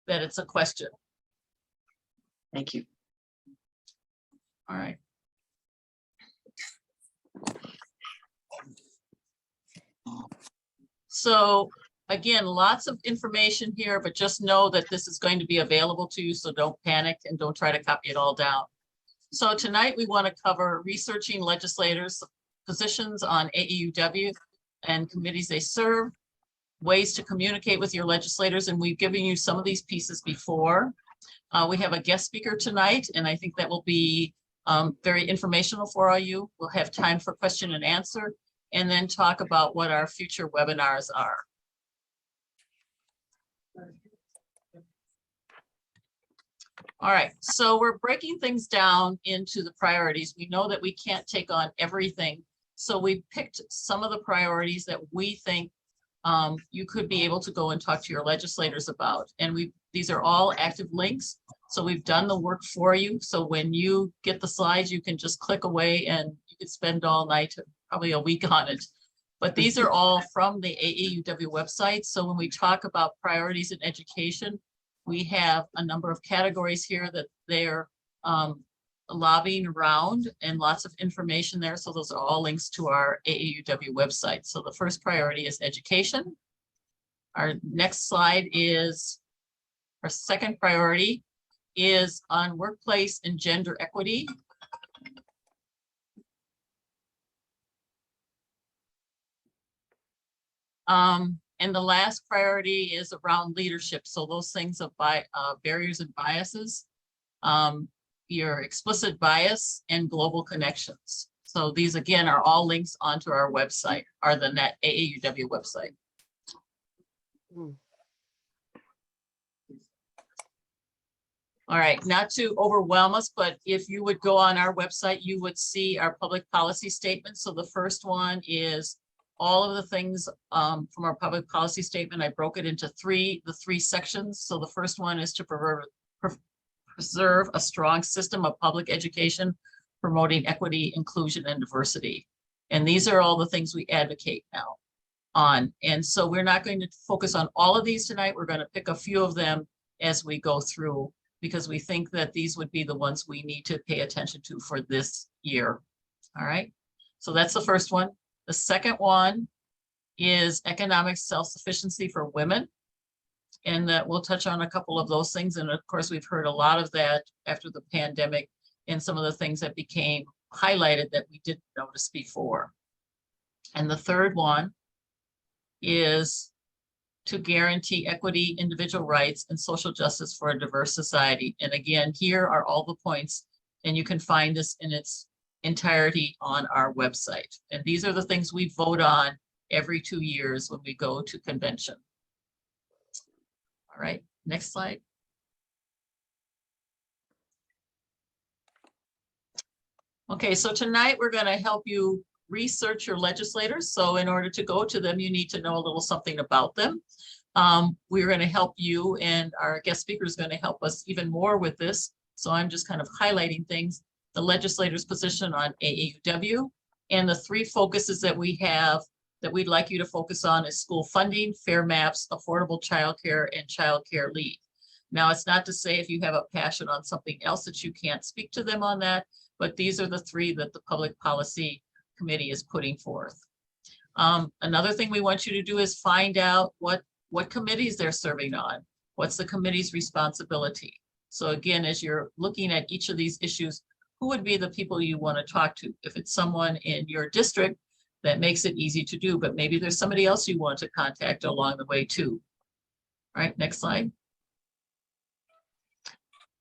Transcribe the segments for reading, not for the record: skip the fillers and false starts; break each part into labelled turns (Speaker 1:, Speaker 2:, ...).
Speaker 1: that it's a question.
Speaker 2: Thank you.
Speaker 1: All right. So again, lots of information here, but just know that this is going to be available to you, so don't panic and don't try to copy it all down. So tonight we want to cover researching legislators' positions on AAUW and committees they serve, ways to communicate with your legislators, and we've given you some of these pieces before. We have a guest speaker tonight, and I think that will be very informational for all you. We'll have time for question and answer, and then talk about what our future webinars are. All right, so we're breaking things down into the priorities. We know that we can't take on everything, so we picked some of the priorities that we think you could be able to go and talk to your legislators about. And these are all active links, so we've done the work for you. So when you get the slides, you can just click away and you can spend all night, probably a week on it. But these are all from the AAUW website. So when we talk about priorities in education, we have a number of categories here that they're lobbying around, and lots of information there. So those are all links to our AAUW website. So the first priority is education. Our next slide is, our second priority is on workplace and gender equity. And the last priority is around leadership. So those things of barriers and biases, your explicit bias, and global connections. So these again are all links onto our website, or the AAUW website. All right, not to overwhelm us, but if you would go on our website, you would see our public policy statement. So the first one is all of the things from our public policy statement. I broke it into the three sections. So the first one is to preserve a strong system of public education, promoting equity, inclusion, and diversity. And these are all the things we advocate now on. And so we're not going to focus on all of these tonight. We're going to pick a few of them as we go through, because we think that these would be the ones we need to pay attention to for this year. All right, so that's the first one. The second one is economic self-sufficiency for women. And that we'll touch on a couple of those things. And of course, we've heard a lot of that after the pandemic, and some of the things that became highlighted that we didn't notice before. And the third one is to guarantee equity, individual rights, and social justice for a diverse society. And again, here are all the points, and you can find this in its entirety on our website. And these are the things we vote on every 2 years when we go to convention. All right, next slide. Okay, so tonight we're going to help you research your legislators. So in order to go to them, you need to know a little something about them. We're going to help you, and our guest speaker is going to help us even more with this. So I'm just kind of highlighting things. The legislator's position on AAUW, and the three focuses that we have that we'd like you to focus on is school funding, fair maps, affordable childcare, and childcare leave. Now, it's not to say if you have a passion on something else that you can't speak to them on that, but these are the three that the Public Policy Committee is putting forth. Another thing we want you to do is find out what committees they're serving on. What's the committee's responsibility? So again, as you're looking at each of these issues, who would be the people you want to talk to? If it's someone in your district, that makes it easy to do, but maybe there's somebody else you want to contact along the way too. All right, next slide.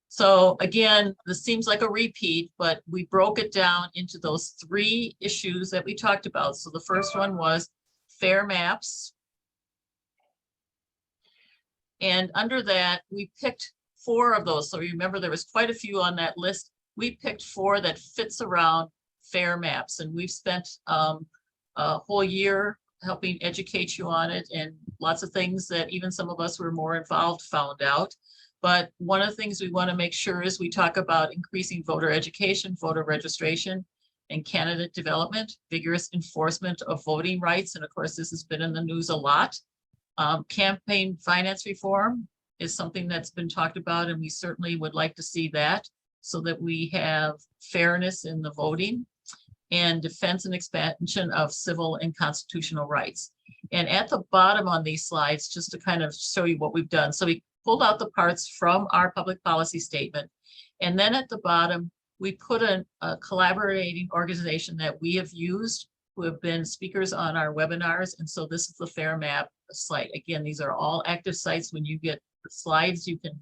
Speaker 1: So again, this seems like a repeat, but we broke it down into those three issues that we talked about. So the first one was fair maps. And under that, we picked 4 of those. So remember, there was quite a few on that list. We picked 4 that fits around fair maps, and we've spent a whole year helping educate you on it, and lots of things that even some of us who were more involved found out. But one of the things we want to make sure is we talk about increasing voter education, voter registration, and candidate development, vigorous enforcement of voting rights. And of course, this has been in the news a lot. Campaign finance reform, is something that's been talked about, and we certainly would like to see that so that we have fairness in the voting and defense and expansion of civil and constitutional rights. And at the bottom on these slides, just to kind of show you what we've done. So we pulled out the parts from our public policy statement. And then at the bottom, we put a collaborating organization that we have used, who have been speakers on our webinars. And so this is the Fair Map site. Again, these are all active sites. When you get the slides, you can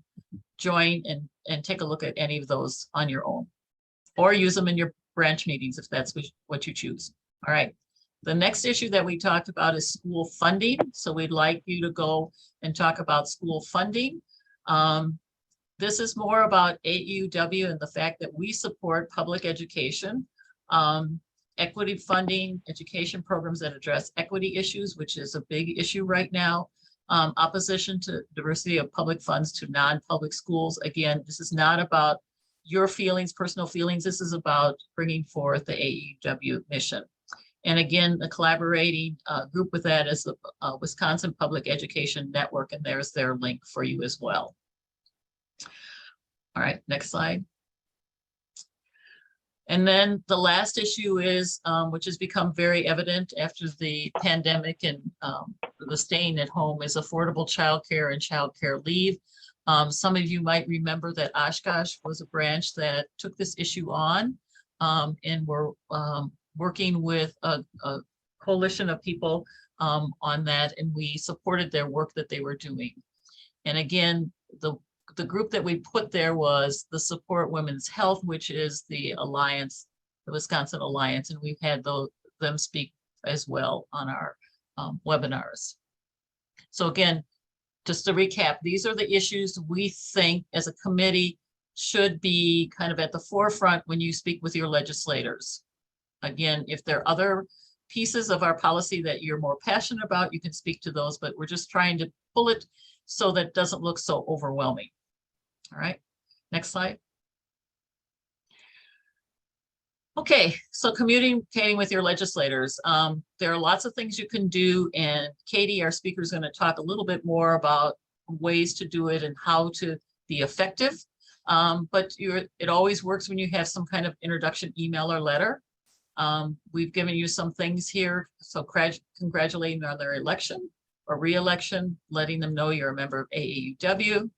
Speaker 1: join and take a look at any of those on your own, or use them in your branch meetings if that's what you choose. All right. The next issue that we talked about is school funding. So we'd like you to go and talk about school funding. This is more about AAUW and the fact that we support public education, equity funding, education programs that address equity issues, which is a big issue right now. Opposition to diversity of public funds to non-public schools. Again, this is not about your feelings, personal feelings. This is about bringing forth the AAUW mission. And again, the collaborating group with that is the Wisconsin Public Education Network, and there's their link for you as well. All right, next slide. And then the last issue is, which has become very evident after the pandemic and the staying at home, is affordable childcare and childcare leave. Some of you might remember that Oshkosh was a branch that took this issue on, and we're working with a coalition of people on that, and we supported their work that they were doing. And again, the group that we put there was the Support Women's Health, which is the Alliance, the Wisconsin Alliance, and we've had them speak as well on our webinars. So again, just to recap, these are the issues we think as a committee should be kind of at the forefront when you speak with your legislators. Again, if there are other pieces of our policy that you're more passionate about, you can speak to those, but we're just trying to pull it so that it doesn't look so overwhelming. All right, next slide. Okay, so communicating with your legislators. There are lots of things you can do, and Katie, our speaker, is going to talk a little bit more about ways to do it and how to be effective. But it always works when you have some kind of introduction email or letter. We've given you some things here. So congratulating on their election or re-election, letting them know you're a member of AAUW.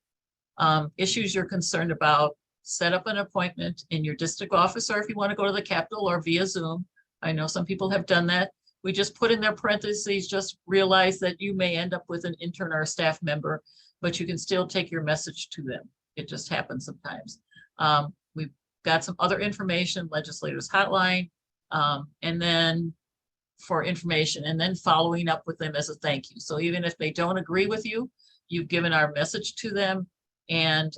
Speaker 1: Issues you're concerned about, set up an appointment in your district office, or if you want to go to the Capitol or via Zoom. I know some people have done that. We just put in their parentheses, just realize that you may end up with an intern or a staff member, but you can still take your message to them. It just happens sometimes. We've got some other information, legislators hotline, and then for information, and then following up with them as a thank you. So even if they don't agree with you, you've given our message to them, and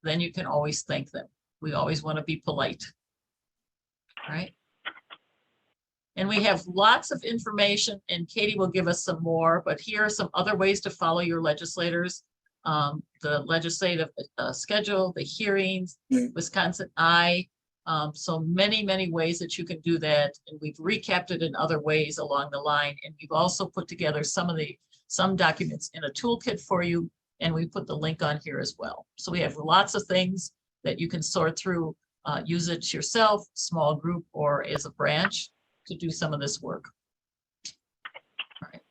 Speaker 1: then you can always thank them. We always want to be polite. All right. And we have lots of information, and Katie will give us some more, but here are some other ways to follow your legislators. The legislative schedule, the hearings, Wisconsin Eye. So many ways that you can do that. And we've recapped it in other ways along the line. And we've also put together some documents in a toolkit for you. And we put the link on here as well. So we have lots of things that you can sort through, use it yourself, small group, or as a branch to do some of this work. All right.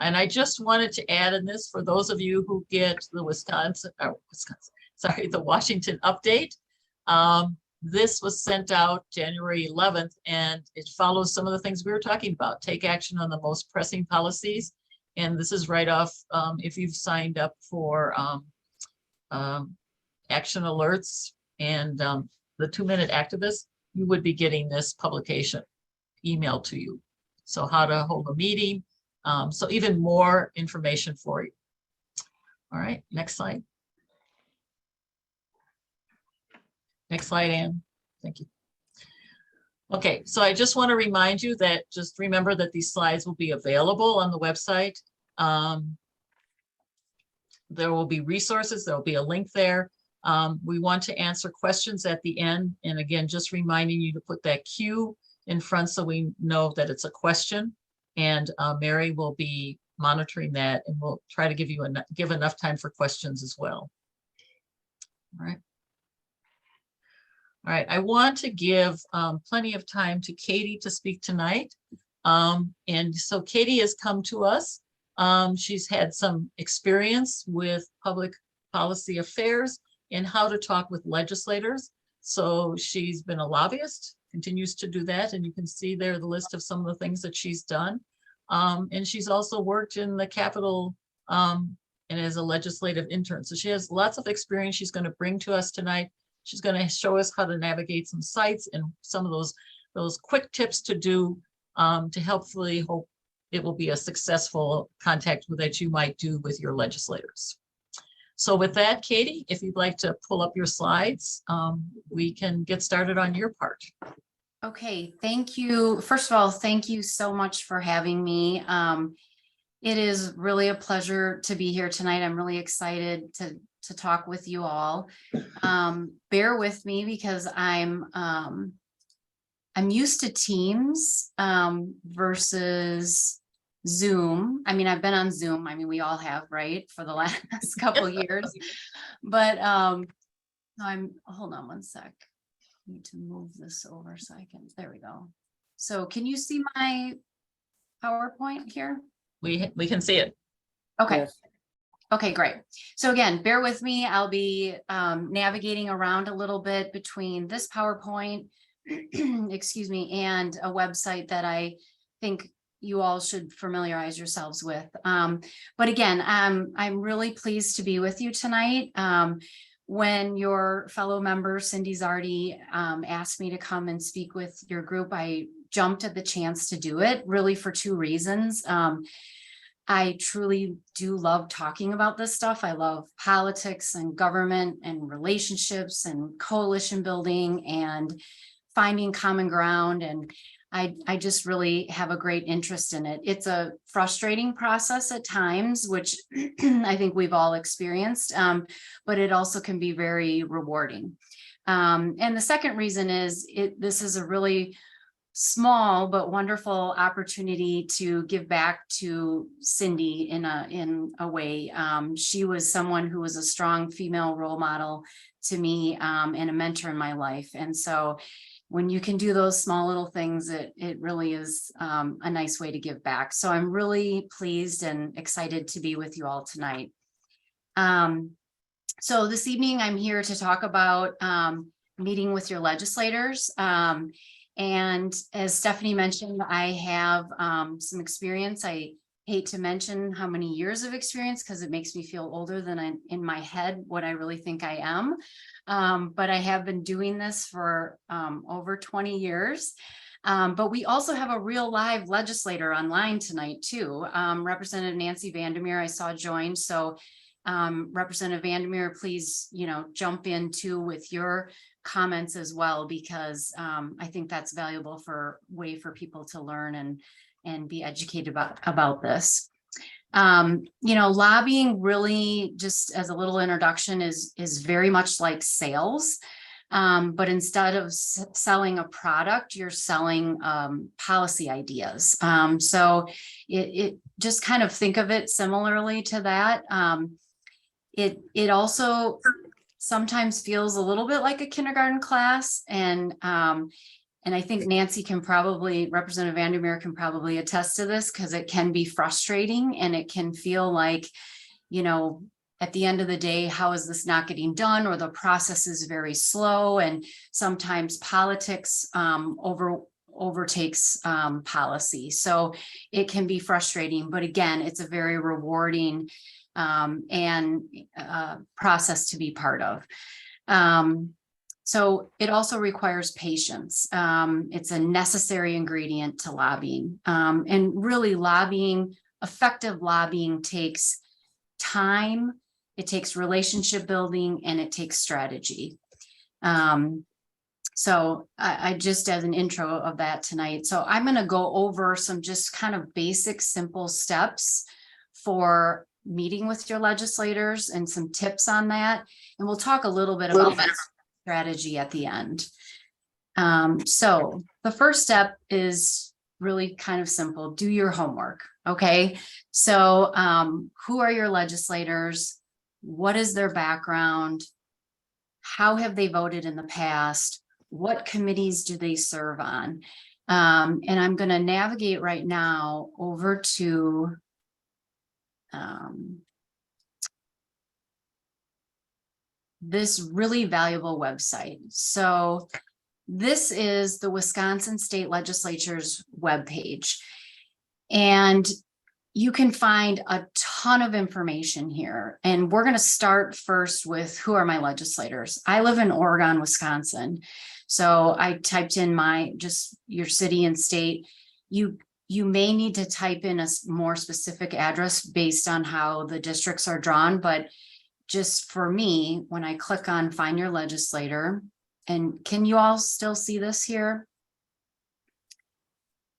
Speaker 1: And I just wanted to add in this for those of you who get the the Washington update. This was sent out January 11th, and it follows some of the things we were talking about. Take action on the most pressing policies. And this is right off, if you've signed up for action alerts and the 2-minute activist, you would be getting this publication emailed to you. So how to hold a meeting. So even more information for you. All right, next slide. Next slide, Anne. Thank you. Okay, so I just want to remind you that just remember that these slides will be available on the website. There will be resources. There will be a link there. We want to answer questions at the end. And again, just reminding you to put that Q in front so we know that it's a question. And Mary will be monitoring that, and we'll try to give enough time for questions as well. All right. All right, I want to give plenty of time to Katie to speak tonight. And so Katie has come to us. She's had some experience with public policy affairs and how to talk with legislators. So she's been a lobbyist, continues to do that. And you can see there the list of some of the things that she's done. And she's also worked in the Capitol and as a legislative intern. So she has lots of experience she's going to bring to us tonight. She's going to show us how to navigate some sites and some of those quick tips to do to hopefully hope it will be a successful contact that you might do with your legislators. So with that, Katie, if you'd like to pull up your slides, we can get started on your part.
Speaker 3: Okay, thank you. First of all, thank you so much for having me. It is really a pleasure to be here tonight. I'm really excited to talk with you all. Bear with me because I'm used to Teams versus Zoom. I mean, I've been on Zoom. I mean, we all have, right, for the last couple years. But hold on one sec. I need to move this over so I can, there we go. So can you see my PowerPoint here?
Speaker 1: We can see it.
Speaker 3: Okay.
Speaker 2: Yes.
Speaker 3: Okay, great. So again, bear with me. I'll be navigating around a little bit between this PowerPoint, excuse me, and a website that I think you all should familiarize yourselves with. But again, I'm really pleased to be with you tonight. When your fellow member, Cindy Zardi, asked me to come and speak with your group, I jumped at the chance to do it, really for two reasons. I truly do love talking about this stuff. I love politics and government and relationships and coalition building and finding common ground. And I just really have a great interest in it. It's a frustrating process at times, which I think we've all experienced, but it also can be very rewarding. And the second reason is this is a really small but wonderful opportunity to give back to Cindy in a way. She was someone who was a strong female role model to me and a mentor in my life. And so when you can do those small little things, it really is a nice way to give back. So I'm really pleased and excited to be with you all tonight. So this evening, I'm here to talk about meeting with your legislators. And as Stephanie mentioned, I have some experience. I hate to mention how many years of experience because it makes me feel older than in my head what I really think I am. But I have been doing this for over 20 years. But we also have a real live legislator online tonight too. Representative Nancy Vandermeer, I saw joined. So Representative Vandermeer, please, jump in too with your comments as well, because I think that's valuable way for people to learn and be educated about this. Lobbying really, just as a little introduction, is very much like sales. But instead of selling a product, you're selling policy ideas. So it just kind of think of it similarly to that. It also sometimes feels a little bit like a kindergarten class. And I think Nancy can probably, Representative Vandermeer can probably attest to this, because it can be frustrating and it can feel like, at the end of the day, how is this not getting done? Or the process is very slow. And sometimes politics overtakes policy. So it can be frustrating, but again, it's a very rewarding process to be part of. So it also requires patience. It's a necessary ingredient to lobbying. And really effective lobbying takes time, it takes relationship building, and it takes strategy. So I just as an intro of that tonight. So I'm going to go over some just kind of basic, simple steps for meeting with your legislators and some tips on that. And we'll talk a little bit about that strategy at the end. So the first step is really kind of simple. Do your homework. Okay. So who are your legislators? What is their background? How have they voted in the past? What committees do they serve on? And I'm going to navigate right now over to this really valuable website. So this is the Wisconsin State Legislature's webpage. And you can find a ton of information here. And we're going to start first with who are my legislators. I live in Oregon, Wisconsin. So I typed in just your city and state. You may need to type in a more specific address based on how the districts are drawn. But just for me, when I click on find your legislator, and can you all still see this here?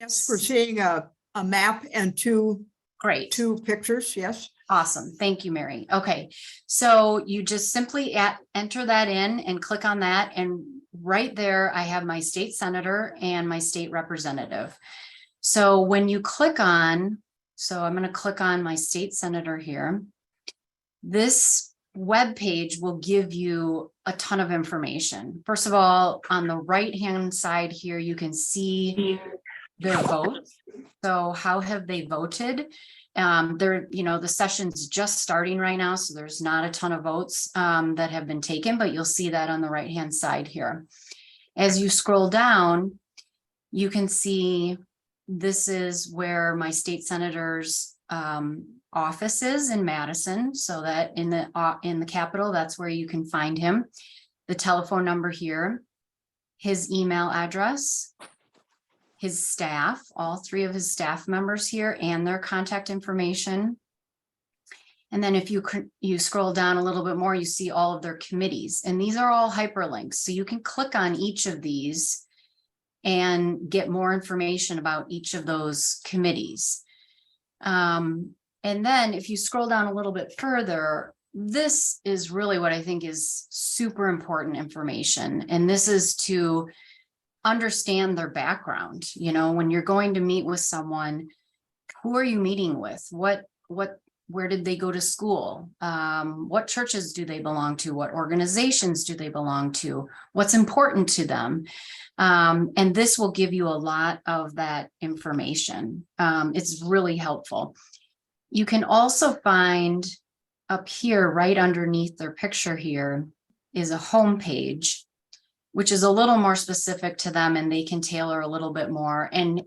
Speaker 4: Yes, we're seeing a map and two pictures. Yes.
Speaker 3: Awesome. Thank you, Mary. Okay. So you just simply enter that in and click on that. And right there, I have my state senator and my state representative. So when you click on, so I'm going to click on my state senator here. This web page will give you a ton of information. First of all, on the right-hand side here, you can see their vote. So how have they voted? The session's just starting right now, so there's not a ton of votes that have been taken, but you'll see that on the right-hand side here. As you scroll down, you can see this is where my state senator's office is in Madison, so that in the Capitol, that's where you can find him. The telephone number here, his email address, his staff, all three of his staff members here, and their contact information. And then if you scroll down a little bit more, you see all of their committees, and these are all hyperlinks. So you can click on each of these and get more information about each of those committees. And then if you scroll down a little bit further, this is really what I think is super important information. And this is to understand their background. You know, when you're going to meet with someone, who are you meeting with? Where did they go to school? What churches do they belong to? What organizations do they belong to? What's important to them? And this will give you a lot of that information. It's really helpful. You can also find up here, right underneath their picture here, is a home page, which is a little more specific to them, and they can tailor a little bit more and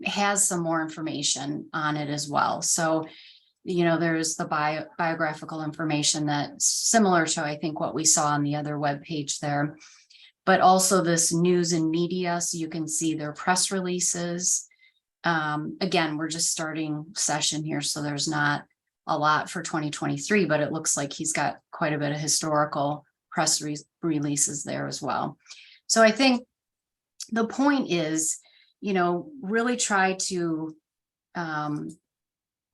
Speaker 3: has some more information on it as well. So, there's the biographical information that's similar to, I think, what we saw on the other web page there, but also this news and media, so you can see their press releases. Again, we're just starting session here, so there's not a lot for 2023, but it looks like he's got quite a bit of historical press releases there as well. So I think the point is, really try to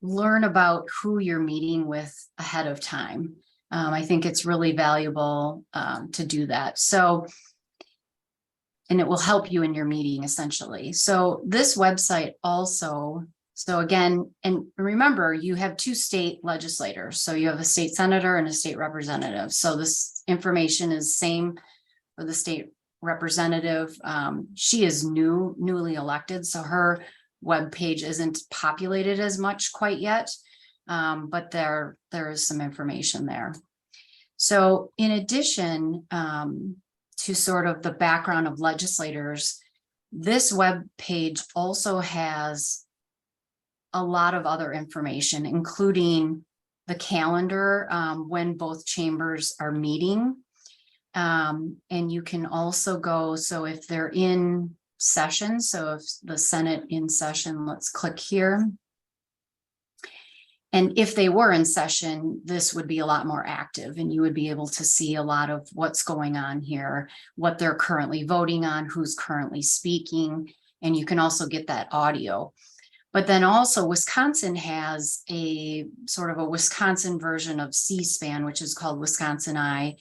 Speaker 3: learn about who you're meeting with ahead of time. I think it's really valuable to do that. So, and it will help you in your meeting essentially. So this website also, so again, and remember, you have two state legislators. So you have a state senator and a state representative. So this information is same for the state representative. She is newly elected, so her web page isn't populated as much quite yet, but there is some information there. So in addition to sort of the background of legislators, this web page also has a lot of other information, including the calendar when both chambers are meeting. And you can also go, so if they're in session, so if the Senate in session, let's click here. And if they were in session, this would be a lot more active, and you would be able to see a lot of what's going on here, what they're currently voting on, who's currently speaking, and you can also get that audio. But then also Wisconsin has a sort of a Wisconsin version of C-SPAN, which is called Wisconsin Eye.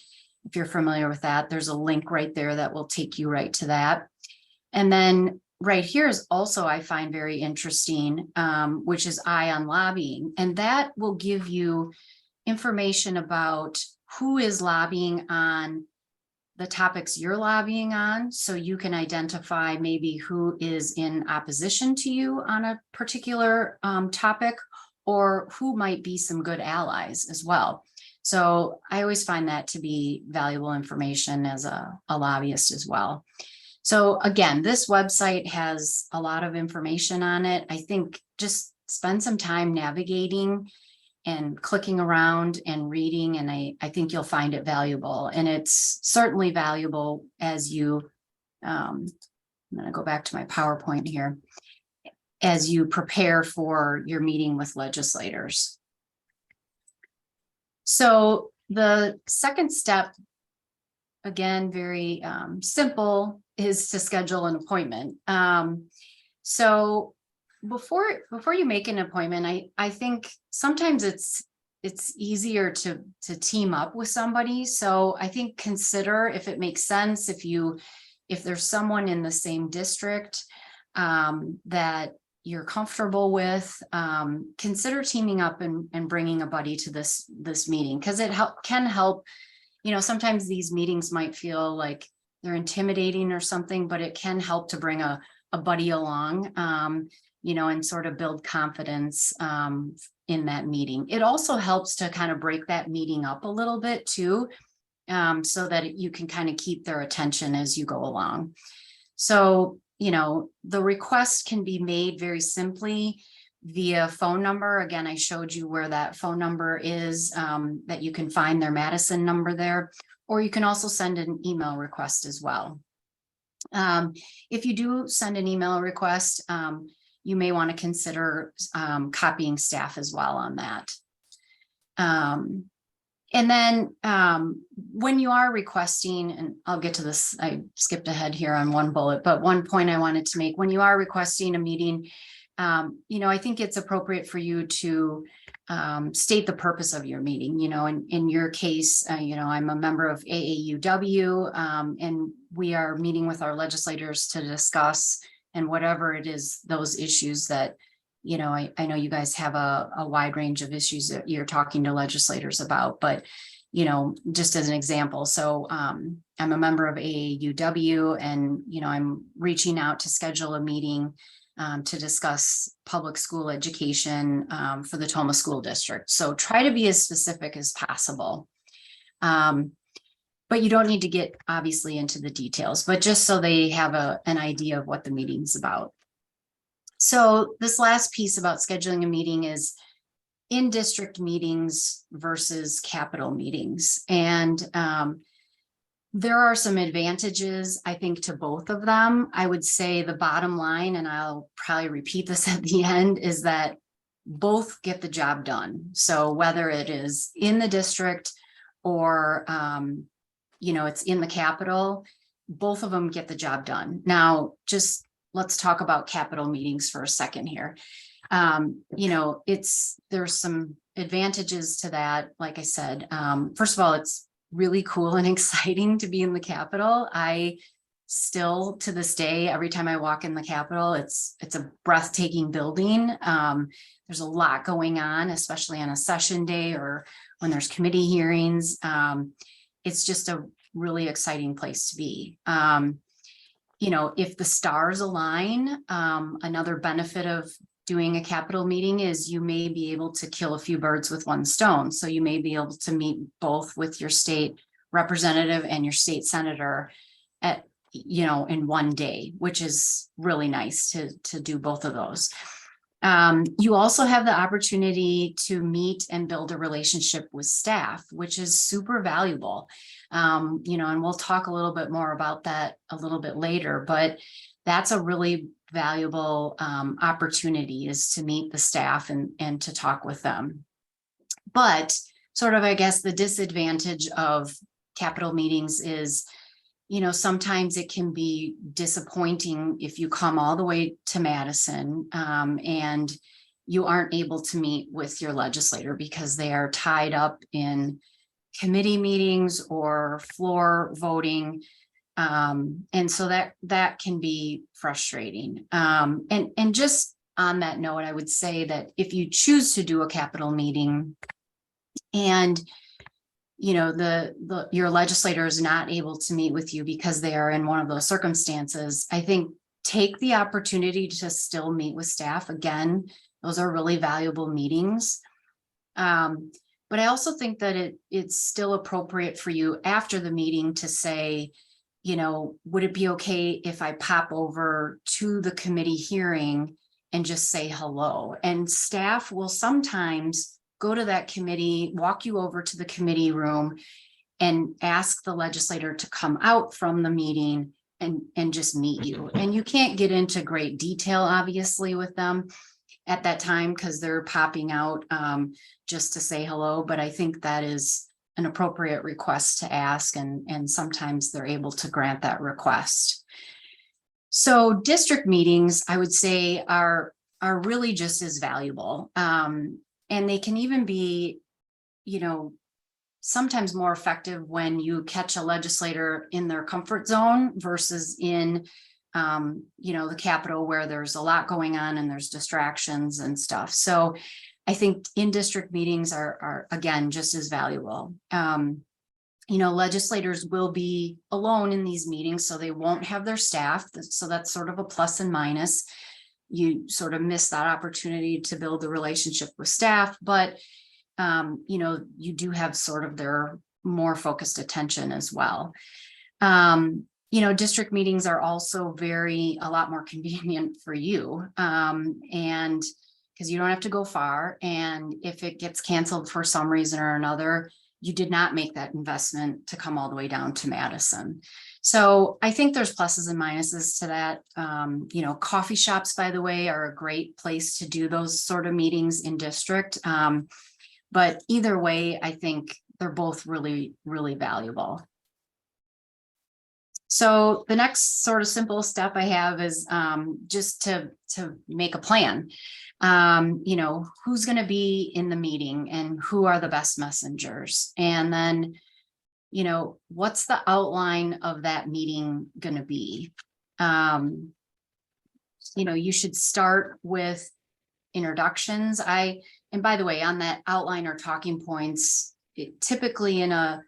Speaker 3: If you're familiar with that, there's a link right there that will take you right to that. And then right here is also, I find very interesting, which is Eye on Lobbying. And that will give you information about who is lobbying on the topics you're lobbying on. So you can identify maybe who is in opposition to you on a particular topic, or who might be some good allies as well. So I always find that to be valuable information as a lobbyist as well. So again, this website has a lot of information on it. I think just spend some time navigating and clicking around and reading, and I think you'll find it valuable. And it's certainly valuable as you, I'm going to go back to my PowerPoint here, as you prepare for your meeting with legislators. So the second step, again, very simple, is to schedule an appointment. So before you make an appointment, I think sometimes it's easier to team up with somebody. So I think consider if it makes sense, if there's someone in the same district that you're comfortable with, consider teaming up and bringing a buddy to this meeting, because it can help. You know, sometimes these meetings might feel like they're intimidating or something, but it can help to bring a buddy along, you know, and sort of build confidence in that meeting. It also helps to kind of break that meeting up a little bit too, so that you can kind of keep their attention as you go along. So, you know, the request can be made very simply via phone number. Again, I showed you where that phone number is, that you can find their Madison number there, or you can also send an email request as well. If you do send an email request, you may want to consider copying staff as well on that. And then when you are requesting, and I'll get to this, I skipped ahead here on one bullet, but one point I wanted to make, when you are requesting a meeting, you know, I think it's appropriate for you to state the purpose of your meeting. You know, in your case, you know, I'm a member of AAUW, and we are meeting with our legislators to discuss, and whatever it is, those issues that, you know, I know you guys have a wide range of issues that you're talking to legislators about, but, you know, just as an example, so I'm a member of AAUW, and, you know, I'm reaching out to schedule a meeting to discuss public school education for the Toma School District. So try to be as specific as possible. But you don't need to get obviously into the details, but just so they have an idea of what the meeting's about. So this last piece about scheduling a meeting is in district meetings versus capital meetings. And there are some advantages, I think, to both of them. I would say the bottom line, and I'll probably repeat this at the end, is that both get the job done. So whether it is in the district or, you know, it's in the capital, both of them get the job done. Now, just let's talk about capital meetings for a second here. You know, there's some advantages to that. Like I said, first of all, it's really cool and exciting to be in the Capitol. I still, to this day, every time I walk in the Capitol, it's a breathtaking building. There's a lot going on, especially on a session day or when there's committee hearings. It's just a really exciting place to be. You know, if the stars align, another benefit of doing a capital meeting is you may be able to kill a few birds with one stone. So you may be able to meet both with your state representative and your state senator at, you know, in one day, which is really nice to do both of those. You also have the opportunity to meet and build a relationship with staff, which is super valuable. You know, and we'll talk a little bit more about that a little bit later, but that's a really valuable opportunity, is to meet the staff and to talk with them. But sort of, I guess, the disadvantage of capital meetings is, you know, sometimes it can be disappointing if you come all the way to Madison and you aren't able to meet with your legislator because they are tied up in committee meetings or floor voting. And so that can be frustrating. And just on that note, I would say that if you choose to do a capital meeting and your legislator is not able to meet with you because they are in one of those circumstances, I think take the opportunity to still meet with staff. Again, those are really valuable meetings. But I also think that it's still appropriate for you after the meeting to say, would it be okay if I pop over to the committee hearing and just say hello? And staff will sometimes go to that committee, walk you over to the committee room and ask the legislator to come out from the meeting and just meet you. And you can't get into great detail, obviously, with them at that time because they're popping out just to say hello. But I think that is an appropriate request to ask, and sometimes they're able to grant that request. So district meetings, I would say, are really just as valuable. And they can even be, sometimes more effective when you catch a legislator in their comfort zone versus in, the Capitol where there's a lot going on and there's distractions and stuff. So I think in-district meetings are again, just as valuable. Legislators will be alone in these meetings, so they won't have their staff. So that's sort of a plus and minus. You sort of miss that opportunity to build the relationship with staff, but you do have sort of their more focused attention as well. District meetings are also a lot more convenient for you. And because you don't have to go far. And if it gets canceled for some reason or another, you did not make that investment to come all the way down to Madison. So I think there's pluses and minuses to that. Coffee shops, by the way, are a great place to do those sort of meetings in district. But either way, I think they're both really, really valuable. So the next sort of simple step I have is just to make a plan. Who's going to be in the meeting and who are the best messengers? And then, what's the outline of that meeting going to be? You should start with introductions. And by the way, on that outline or talking points, typically in a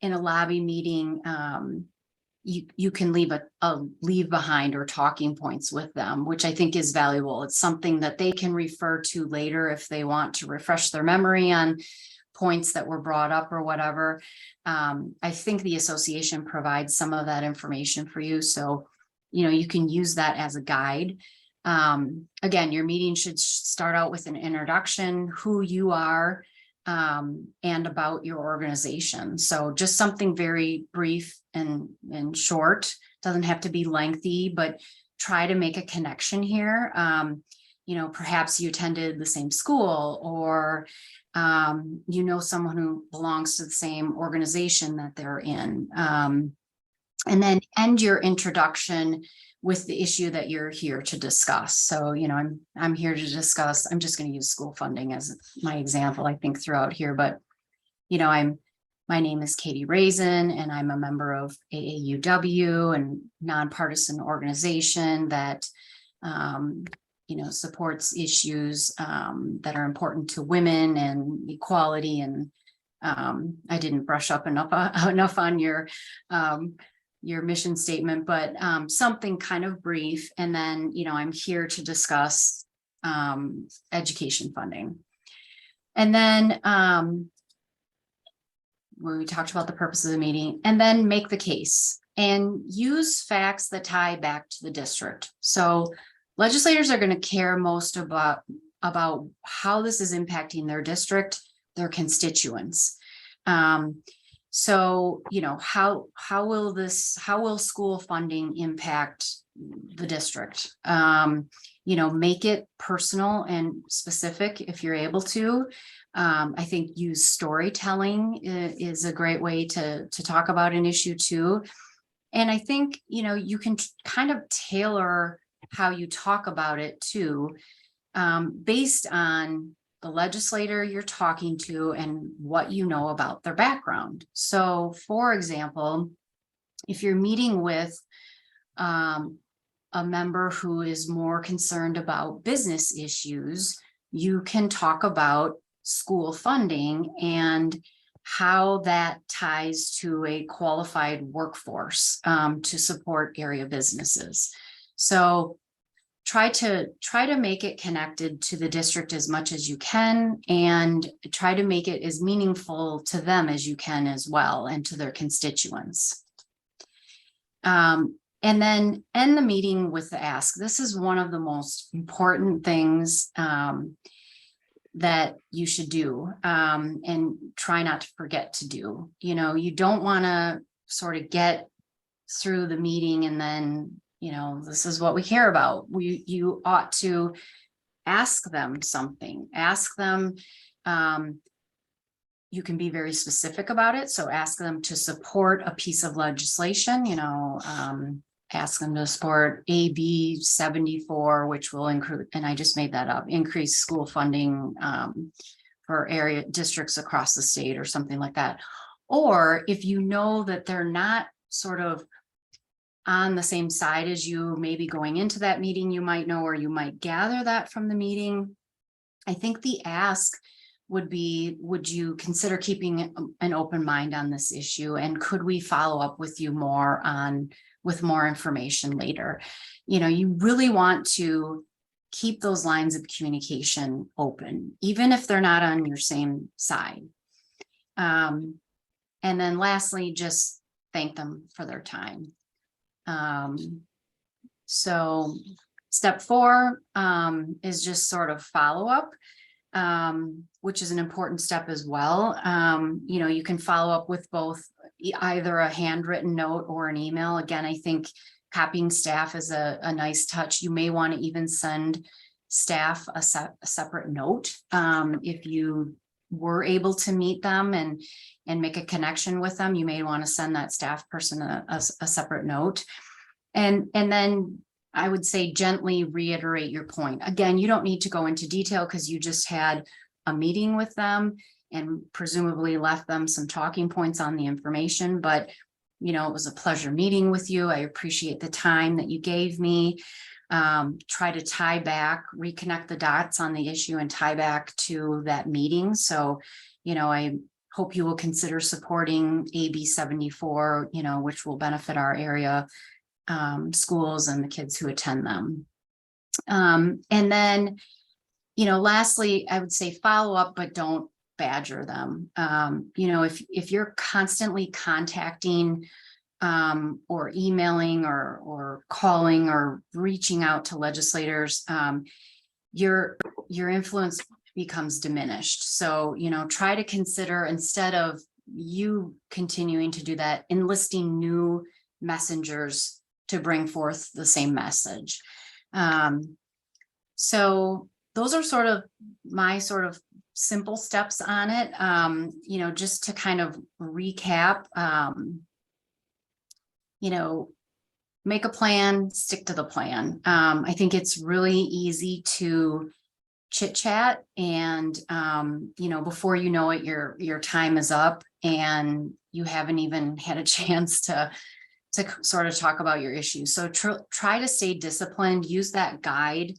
Speaker 3: lobby meeting, you can leave a leave behind or talking points with them, which I think is valuable. It's something that they can refer to later if they want to refresh their memory on points that were brought up or whatever. I think the association provides some of that information for you. So, you can use that as a guide. Again, your meeting should start out with an introduction, who you are, and about your organization. So just something very brief and short. Doesn't have to be lengthy, but try to make a connection here. Perhaps you attended the same school, or someone who belongs to the same organization that they're in. And then end your introduction with the issue that you're here to discuss. So, I'm here to discuss, I'm just going to use school funding as my example, I think, throughout here, but, my name is Katie Rezin, and I'm a member of AAUW, and nonpartisan organization that, supports issues that are important to women and equality. And I didn't brush up enough on your mission statement, but something kind of brief. And then, I'm here to discuss education funding. And then where we talked about the purpose of the meeting, and then make the case and use facts that tie back to the district. So legislators are going to care most about how this is impacting their district, their constituents. So, how will school funding impact the district? Make it personal and specific if you're able to. I think use storytelling is a great way to talk about an issue too. And I think, you can kind of tailor how you talk about it too, based on the legislator you're talking to and what you know about their background. So, for example, if you're meeting with a member who is more concerned about business issues, you can talk about school funding and how that ties to a qualified workforce to support area businesses. So try to make it connected to the district as much as you can, and try to make it as meaningful to them as you can as well, and to their constituents. And then end the meeting with the ask. This is one of the most important things that you should do, and try not to forget to do. You know, you don't want to sort of get through the meeting and then, you know, this is what we care about. You ought to ask them something. Ask them, you can be very specific about it. So ask them to support a piece of legislation, you know, ask them to support AB 74, which will include, and I just made that up, increase school funding for area districts across the state or something like that. Or if you know that they're not sort of on the same side as you, maybe going into that meeting, you might know, or you might gather that from the meeting. I think the ask would be, would you consider keeping an open mind on this issue? And could we follow up with you more with more information later? You know, you really want to keep those lines of communication open, even if they're not on your same side. And then lastly, just thank them for their time. So step 4 is just sort of follow up, which is an important step as well. You know, you can follow up with both either a handwritten note or an email. Again, I think copying staff is a nice touch. You may want to even send staff a separate note if you were able to meet them and make a connection with them. You may want to send that staff person a separate note, and then I would say gently reiterate your point. Again, you don't need to go into detail because you just had a meeting with them and presumably left them some talking points on the information, but you know, it was a pleasure meeting with you. I appreciate the time that you gave me. Try to tie back, reconnect the dots on the issue and tie back to that meeting. So, you know, I hope you will consider supporting AB 74, you know, which will benefit our area schools and the kids who attend them. And then, you know, lastly, I would say follow up, but don't badger them. You know, if you're constantly contacting or emailing or calling or reaching out to legislators, your influence becomes diminished. So, you know, try to consider, instead of you continuing to do that, enlisting new messengers to bring forth the same message. So those are sort of my sort of simple steps on it. You know, just to kind of recap, you know, make a plan, stick to the plan. I think it's really easy to chit chat and, you know, before you know it, your time is up and you haven't even had a chance to sort of talk about your issues. So try to stay disciplined, use that guide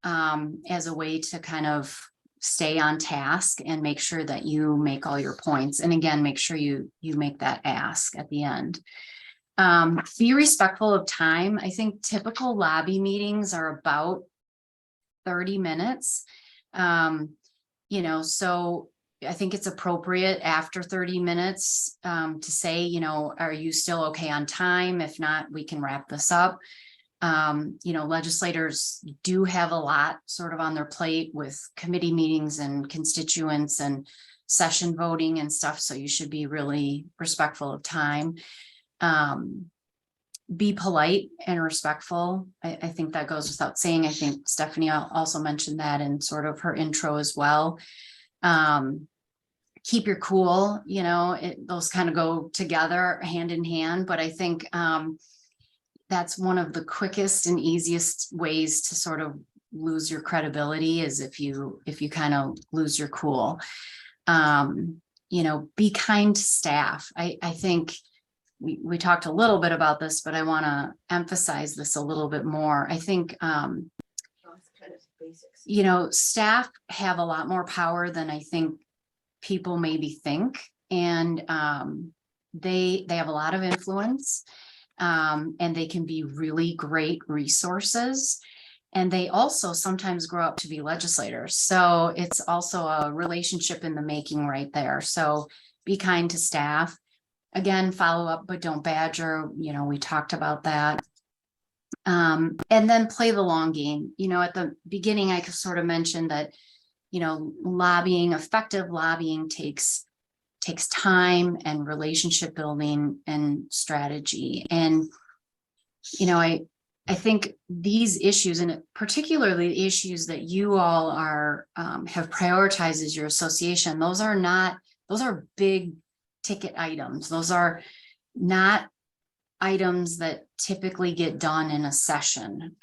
Speaker 3: as a way to kind of stay on task and make sure that you make all your points. And again, make sure you make that ask at the end. Be respectful of time. I think typical lobby meetings are about 30 minutes. You know, so I think it's appropriate after 30 minutes to say, you know, are you still okay on time? If not, we can wrap this up. You know, legislators do have a lot sort of on their plate with committee meetings and constituents and session voting and stuff. So you should be really respectful of time. Be polite and respectful. I think that goes without saying. I think Stephanie also mentioned that in sort of her intro as well. Keep your cool, you know, those kind of go together hand in hand. But I think that's one of the quickest and easiest ways to sort of lose your credibility, is if you kind of lose your cool. You know, be kind to staff. I think we talked a little bit about this, but I want to emphasize this a little bit more. I think, you know, staff have a lot more power than I think people maybe think. And they have a lot of influence, and they can be really great resources. And they also sometimes grow up to be legislators. So it's also a relationship in the making right there. So be kind to staff. Again, follow up, but don't badger. You know, we talked about that. And then play the long game. You know, at the beginning, I sort of mentioned that, you know, lobbying, effective lobbying takes time and relationship building and strategy. And, you know, I think these issues, and particularly the issues that you all are have prioritized as your association, those are big ticket items. Those are not items that typically get done in a session.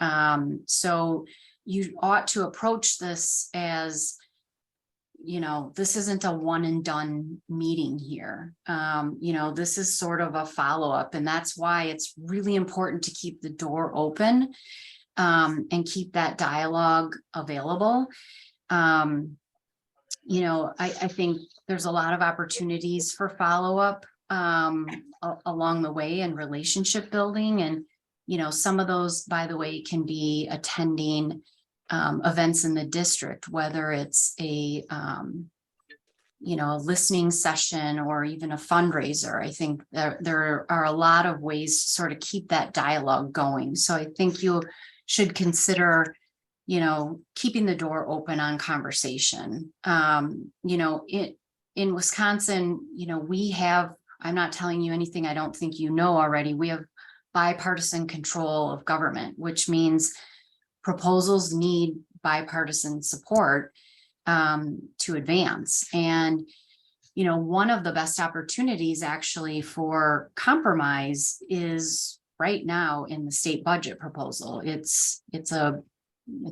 Speaker 3: So you ought to approach this as, you know, this isn't a one and done meeting here. You know, this is sort of a follow-up, and that's why it's really important to keep the door open and keep that dialogue available. You know, I think there's a lot of opportunities for follow-up along the way and relationship building. And, you know, some of those, by the way, can be attending events in the district, whether it's a, you know, a listening session or even a fundraiser. I think there are a lot of ways to sort of keep that dialogue going. So I think you should consider, you know, keeping the door open on conversation. You know, in Wisconsin, you know, we have, I'm not telling you anything I don't think you know already, we have bipartisan control of government, which means proposals need bipartisan support to advance. And, you know, one of the best opportunities actually for compromise is right now in the state budget proposal. It's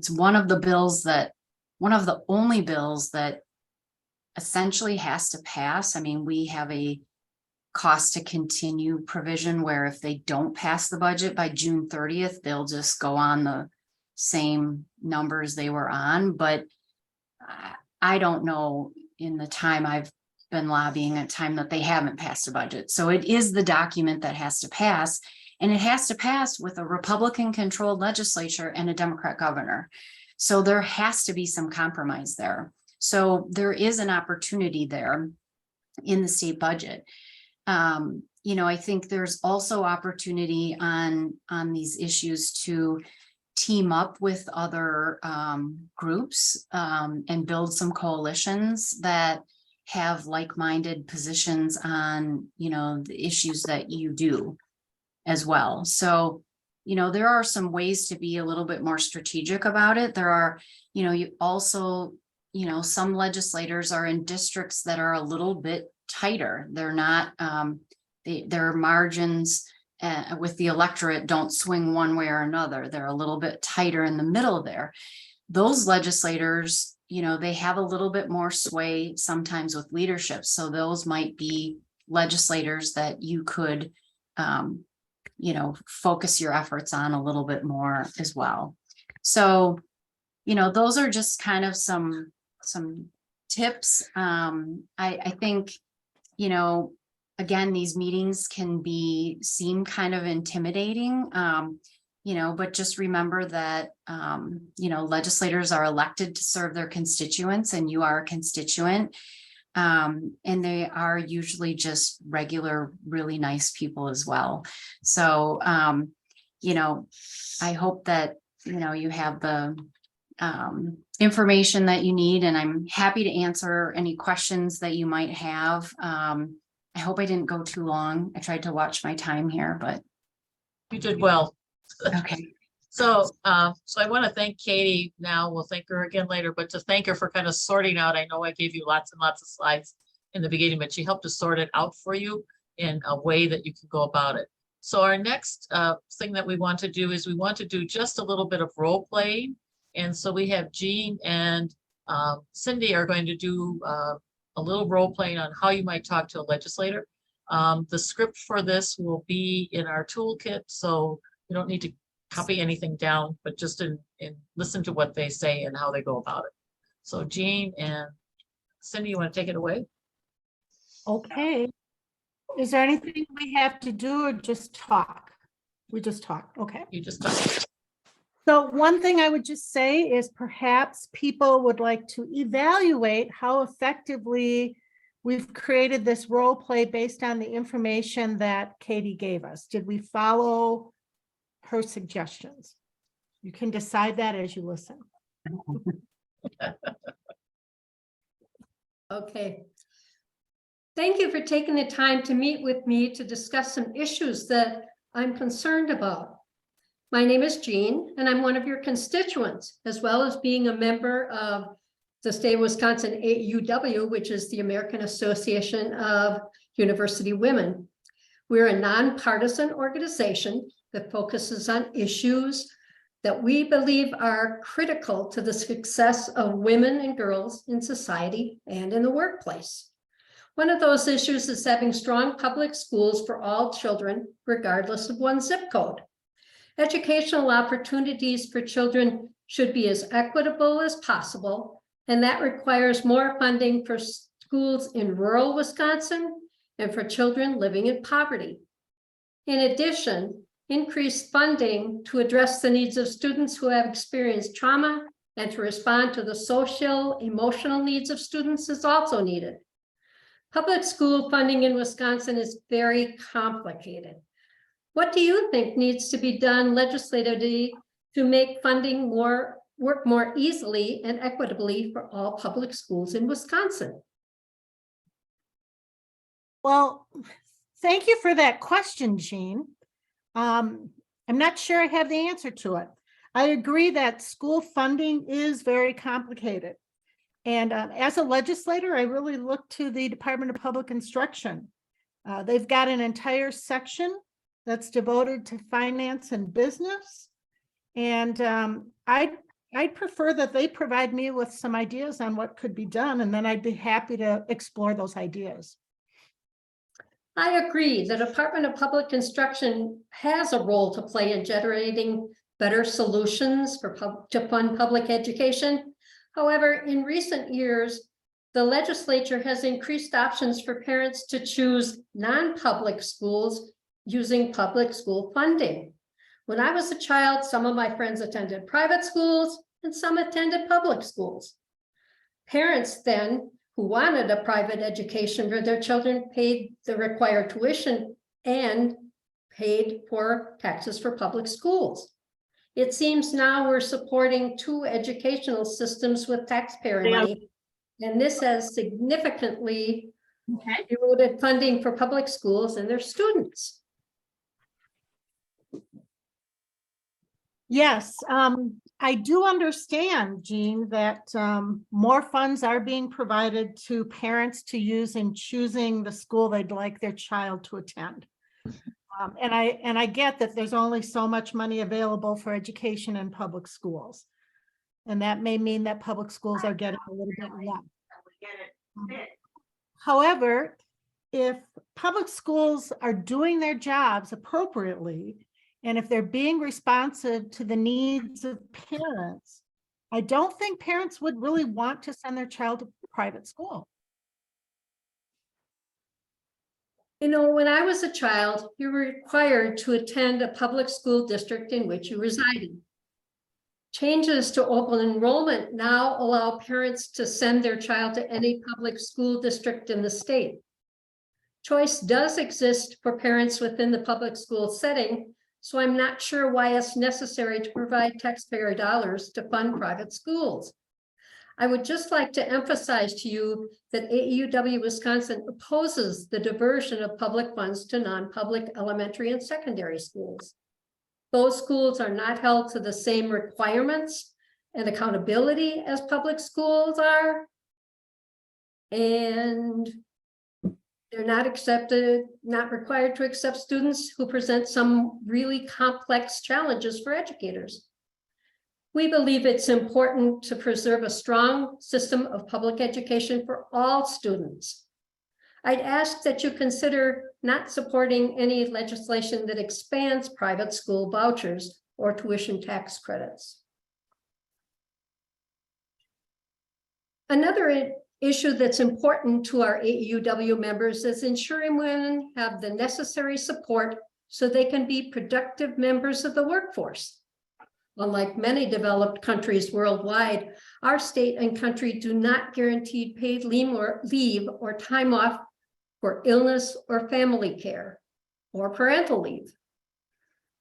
Speaker 3: one of the bills that, one of the only bills that essentially has to pass. I mean, we have a cost to continue provision where if they don't pass the budget by June 30th, they'll just go on the same numbers they were on. But I don't know, in the time I've been lobbying, a time that they haven't passed a budget. So it is the document that has to pass, and it has to pass with a Republican controlled legislature and a Democrat governor. So there has to be some compromise there. So there is an opportunity there in the state budget. You know, I think there's also opportunity on these issues to team up with other groups and build some coalitions that have like-minded positions on, you know, the issues that you do as well. So, you know, there are some ways to be a little bit more strategic about it. There are, you know, you also, you know, some legislators are in districts that are a little bit tighter. They're not, their margins with the electorate don't swing one way or another. They're a little bit tighter in the middle there. Those legislators, you know, they have a little bit more sway sometimes with leadership. So those might be legislators that you could, you know, focus your efforts on a little bit more as well. So, you know, those are just kind of some tips. I think, you know, again, these meetings can seem kind of intimidating, you know, but just remember that, you know, legislators are elected to serve their constituents, and you are a constituent. And they are usually just regular, really nice people as well. So, you know, I hope that, you know, you have the information that you need, and I'm happy to answer any questions that you might have. I hope I didn't go too long. I tried to watch my time here, but.
Speaker 1: You did well.
Speaker 3: Okay.
Speaker 1: So I want to thank Katie now. We'll thank her again later, but to thank her for kind of sorting out. I know I gave you lots and lots of slides in the beginning, but she helped to sort it out for you in a way that you can go about it. So our next thing that we want to do is we want to do just a little bit of role playing. And so we have Jean and Cindy are going to do a little role playing on how you might talk to a legislator. The script for this will be in our toolkit, so you don't need to copy anything down, but just in listen to what they say and how they go about it. So Jean and Cindy, you want to take it away?
Speaker 5: Okay. Is there anything we have to do or just talk? We just talk. Okay.
Speaker 1: You just talk.
Speaker 5: So one thing I would just say is perhaps people would like to evaluate how effectively we've created this role play based on the information that Katie gave us. Did we follow her suggestions? You can decide that as you listen.
Speaker 6: Okay. Thank you for taking the time to meet with me to discuss some issues that I'm concerned about. My name is Jean, and I'm one of your constituents, as well as being a member of the state of Wisconsin AAUW, which is the American Association of University Women. We're a nonpartisan organization that focuses on issues that we believe are critical to the success of women and girls in society and in the workplace. One of those issues is having strong public schools for all children, regardless of one's zip code. Educational opportunities for children should be as equitable as possible, and that requires more funding for schools in rural Wisconsin and for children living in poverty. In addition, increased funding to address the needs of students who have experienced trauma and to respond to the social, emotional needs of students is also needed. Public school funding in Wisconsin is very complicated. What do you think needs to be done legislatively to make funding work more easily and equitably for all public schools in Wisconsin?
Speaker 5: Well, thank you for that question, Jean. I'm not sure I have the answer to it. I agree that school funding is very complicated. And as a legislator, I really look to the Department of Public Instruction. They've got an entire section that's devoted to finance and business. And I'd prefer that they provide me with some ideas on what could be done, and then I'd be happy to explore those ideas.
Speaker 6: I agree. The Department of Public Instruction has a role to play in generating better solutions to fund public education. However, in recent years, the legislature has increased options for parents to choose non-public schools using public school funding. When I was a child, some of my friends attended private schools and some attended public schools. Parents then, who wanted a private education for their children, paid the required tuition and paid for taxes for public schools. It seems now we're supporting two educational systems with taxpayer money, and this has significantly eroded funding for public schools and their students.
Speaker 5: Yes, I do understand, Jean, that more funds are being provided to parents to use in choosing the school they'd like their child to attend. And I get that there's only so much money available for education in public schools. And that may mean that public schools are getting a little bit less. However, if public schools are doing their jobs appropriately, and if they're being responsive to the needs of parents, I don't think parents would really want to send their child to private school.
Speaker 6: You know, when I was a child, you were required to attend a public school district in which you resided. Changes to open enrollment now allow parents to send their child to any public school district in the state. Choice does exist for parents within the public school setting, so I'm not sure why it's necessary to provide taxpayer dollars to fund private schools. I would just like to emphasize to you that AAUW Wisconsin opposes the diversion of public funds to non-public elementary and secondary schools. Those schools are not held to the same requirements and accountability as public schools are. And they're not required to accept students who present some really complex challenges for educators. We believe it's important to preserve a strong system of public education for all students. I'd ask that you consider not supporting any legislation that expands private school vouchers or tuition tax credits. Another issue that's important to our AAUW members is ensuring women have the necessary support so they can be productive members of the workforce. Unlike many developed countries worldwide, our state and country do not guarantee paid leave or time off for illness or family care or parental leave.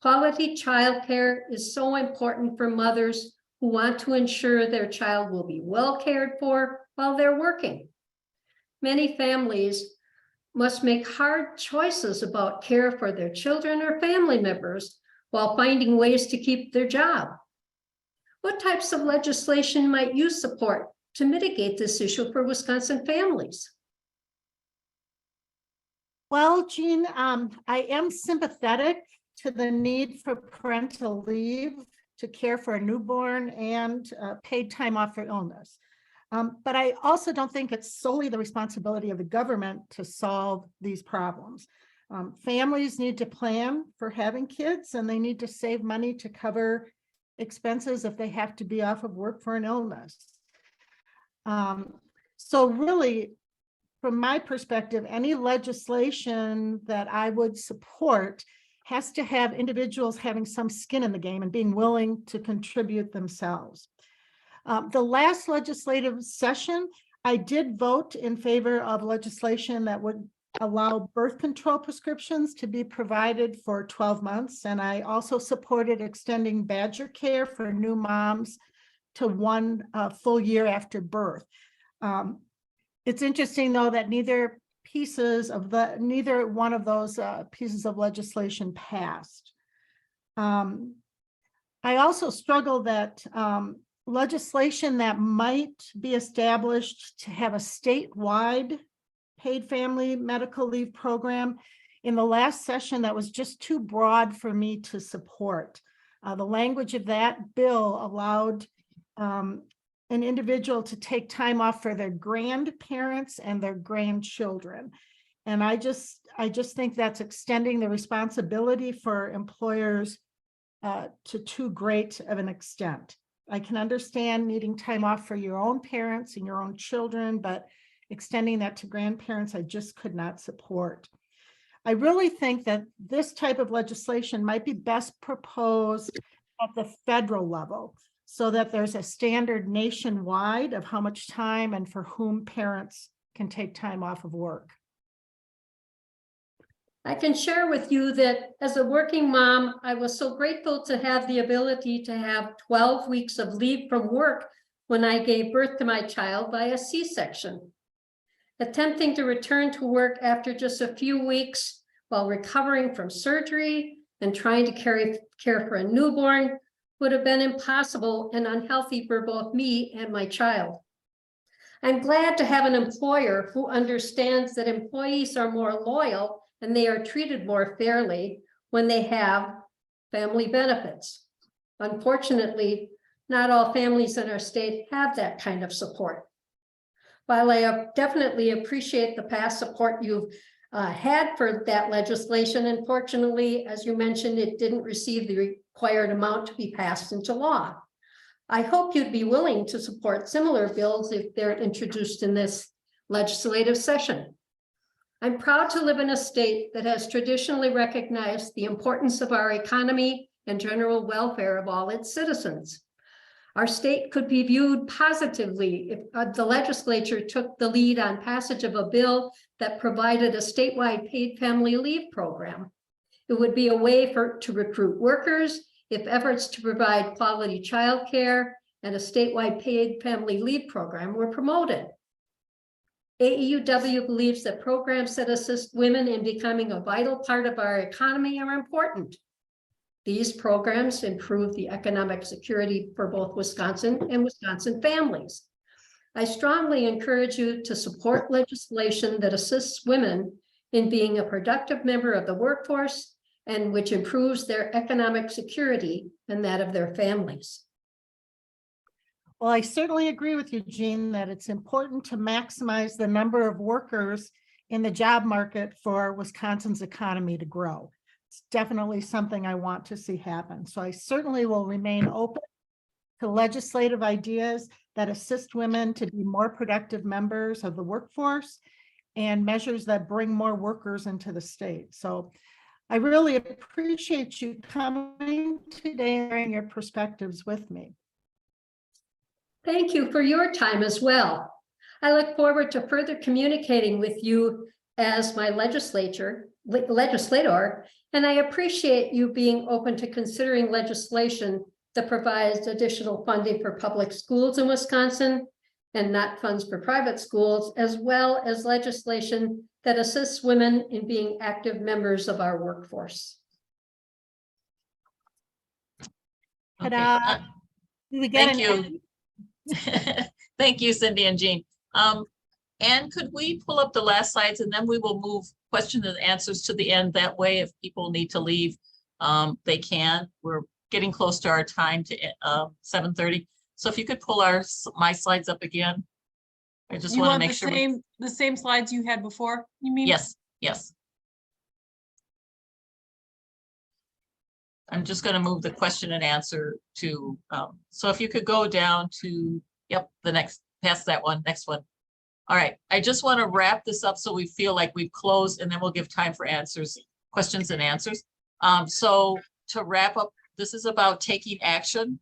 Speaker 6: Quality childcare is so important for mothers who want to ensure their child will be well cared for while they're working. Many families must make hard choices about care for their children or family members while finding ways to keep their job. What types of legislation might you support to mitigate this issue for Wisconsin families?
Speaker 5: Well, Jean, I am sympathetic to the need for parental leave to care for a newborn and paid time off for illness. But I also don't think it's solely the responsibility of the government to solve these problems. Families need to plan for having kids, and they need to save money to cover expenses if they have to be off of work for an illness. So really, from my perspective, any legislation that I would support has to have individuals having some skin in the game and being willing to contribute themselves. The last legislative session, I did vote in favor of legislation that would allow birth control prescriptions to be provided for 12 months. And I also supported extending Badger care for new moms to 1 full year after birth. It's interesting, though, that neither one of those pieces of legislation passed. I also struggle that legislation that might be established to have a statewide paid family medical leave program in the last session, that was just too broad for me to support. The language of that bill allowed an individual to take time off for their grandparents and their grandchildren. And I just think that's extending the responsibility for employers to too great of an extent. I can understand needing time off for your own parents and your own children, but extending that to grandparents, I just could not support. I really think that this type of legislation might be best proposed at the federal level, so that there's a standard nationwide of how much time and for whom parents can take time off of work.
Speaker 6: I can share with you that as a working mom, I was so grateful to have the ability to have 12 weeks of leave from work when I gave birth to my child by a C-section. Attempting to return to work after just a few weeks while recovering from surgery and trying to care for a newborn would have been impossible and unhealthy for both me and my child. I'm glad to have an employer who understands that employees are more loyal and they are treated more fairly when they have family benefits. Unfortunately, not all families in our state have that kind of support. While I definitely appreciate the past support you've had for that legislation, unfortunately, as you mentioned, it didn't receive the required amount to be passed into law. I hope you'd be willing to support similar bills if they're introduced in this legislative session. I'm proud to live in a state that has traditionally recognized the importance of our economy and general welfare of all its citizens. Our state could be viewed positively if the legislature took the lead on passage of a bill that provided a statewide paid family leave program. It would be a way to recruit workers if efforts to provide quality childcare and a statewide paid family leave program were promoted. AAUW believes that programs that assist women in becoming a vital part of our economy are important. These programs improve the economic security for both Wisconsin and Wisconsin families. I strongly encourage you to support legislation that assists women in being a productive member of the workforce and which improves their economic security and that of their families.
Speaker 5: Well, I certainly agree with you, Jean, that it's important to maximize the number of workers in the job market for Wisconsin's economy to grow. It's definitely something I want to see happen. So I certainly will remain open to legislative ideas that assist women to be more productive members of the workforce and measures that bring more workers into the state. So I really appreciate you coming today and sharing your perspectives with me.
Speaker 6: Thank you for your time as well. I look forward to further communicating with you as my legislator, and I appreciate you being open to considering legislation that provides additional funding for public schools in Wisconsin and not funds for private schools, as well as legislation that assists women in being active members of our workforce.
Speaker 1: Okay.
Speaker 5: Ta-da. Do we get
Speaker 1: Thank you. Thank you, Cindy and Jean. Anne, could we pull up the last slides and then we will move questions and answers to the end. That way, if people need to leave, they can. We're getting close to our time to 7:30. So if you could pull my slides up again. I just want to make sure.
Speaker 7: The same slides you had before, you mean?
Speaker 1: Yes, yes. I'm just going to move the question and answer to, so if you could go down to, yep, the next, past that one, next one. All right, I just want to wrap this up so we feel like we've closed, and then we'll give time for answers, questions and answers. So to wrap up, this is about taking action.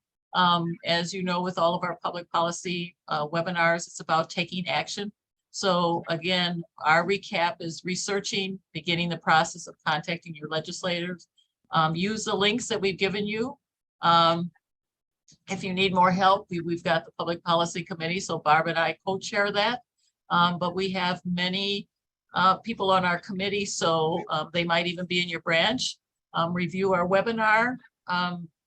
Speaker 1: As you know, with all of our public policy webinars, it's about taking action. So again, our recap is researching, beginning the process of contacting your legislators. Use the links that we've given you. If you need more help, we've got the Public Policy Committee, so Barb and I co-chair that. But we have many people on our committee, so they might even be in your branch. Review our webinar.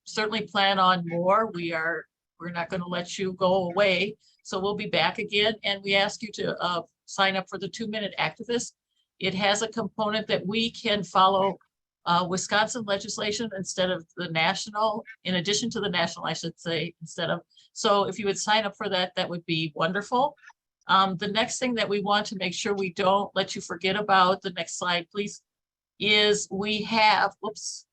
Speaker 1: Certainly plan on more. We're not going to let you go away. So we'll be back again, and we ask you to sign up for the 2-minute activist. It has a component that we can follow Wisconsin legislation instead of the national, in addition to the national, I should say, instead of. So if you would sign up for that, that would be wonderful. The next thing that we want to make sure we don't let you forget about, the next slide, please, is we have, whoops.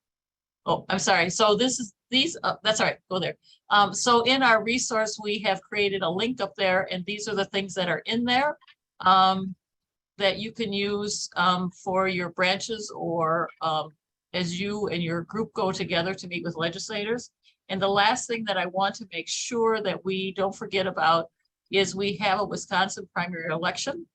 Speaker 1: Oh, I'm sorry. So that's all right, go there. So in our resource, we have created a link up there, and these are the things that are in there that you can use for your branches or as you and your group go together to meet with legislators. And the last thing that I want to make sure that we don't forget about is we have a Wisconsin primary election.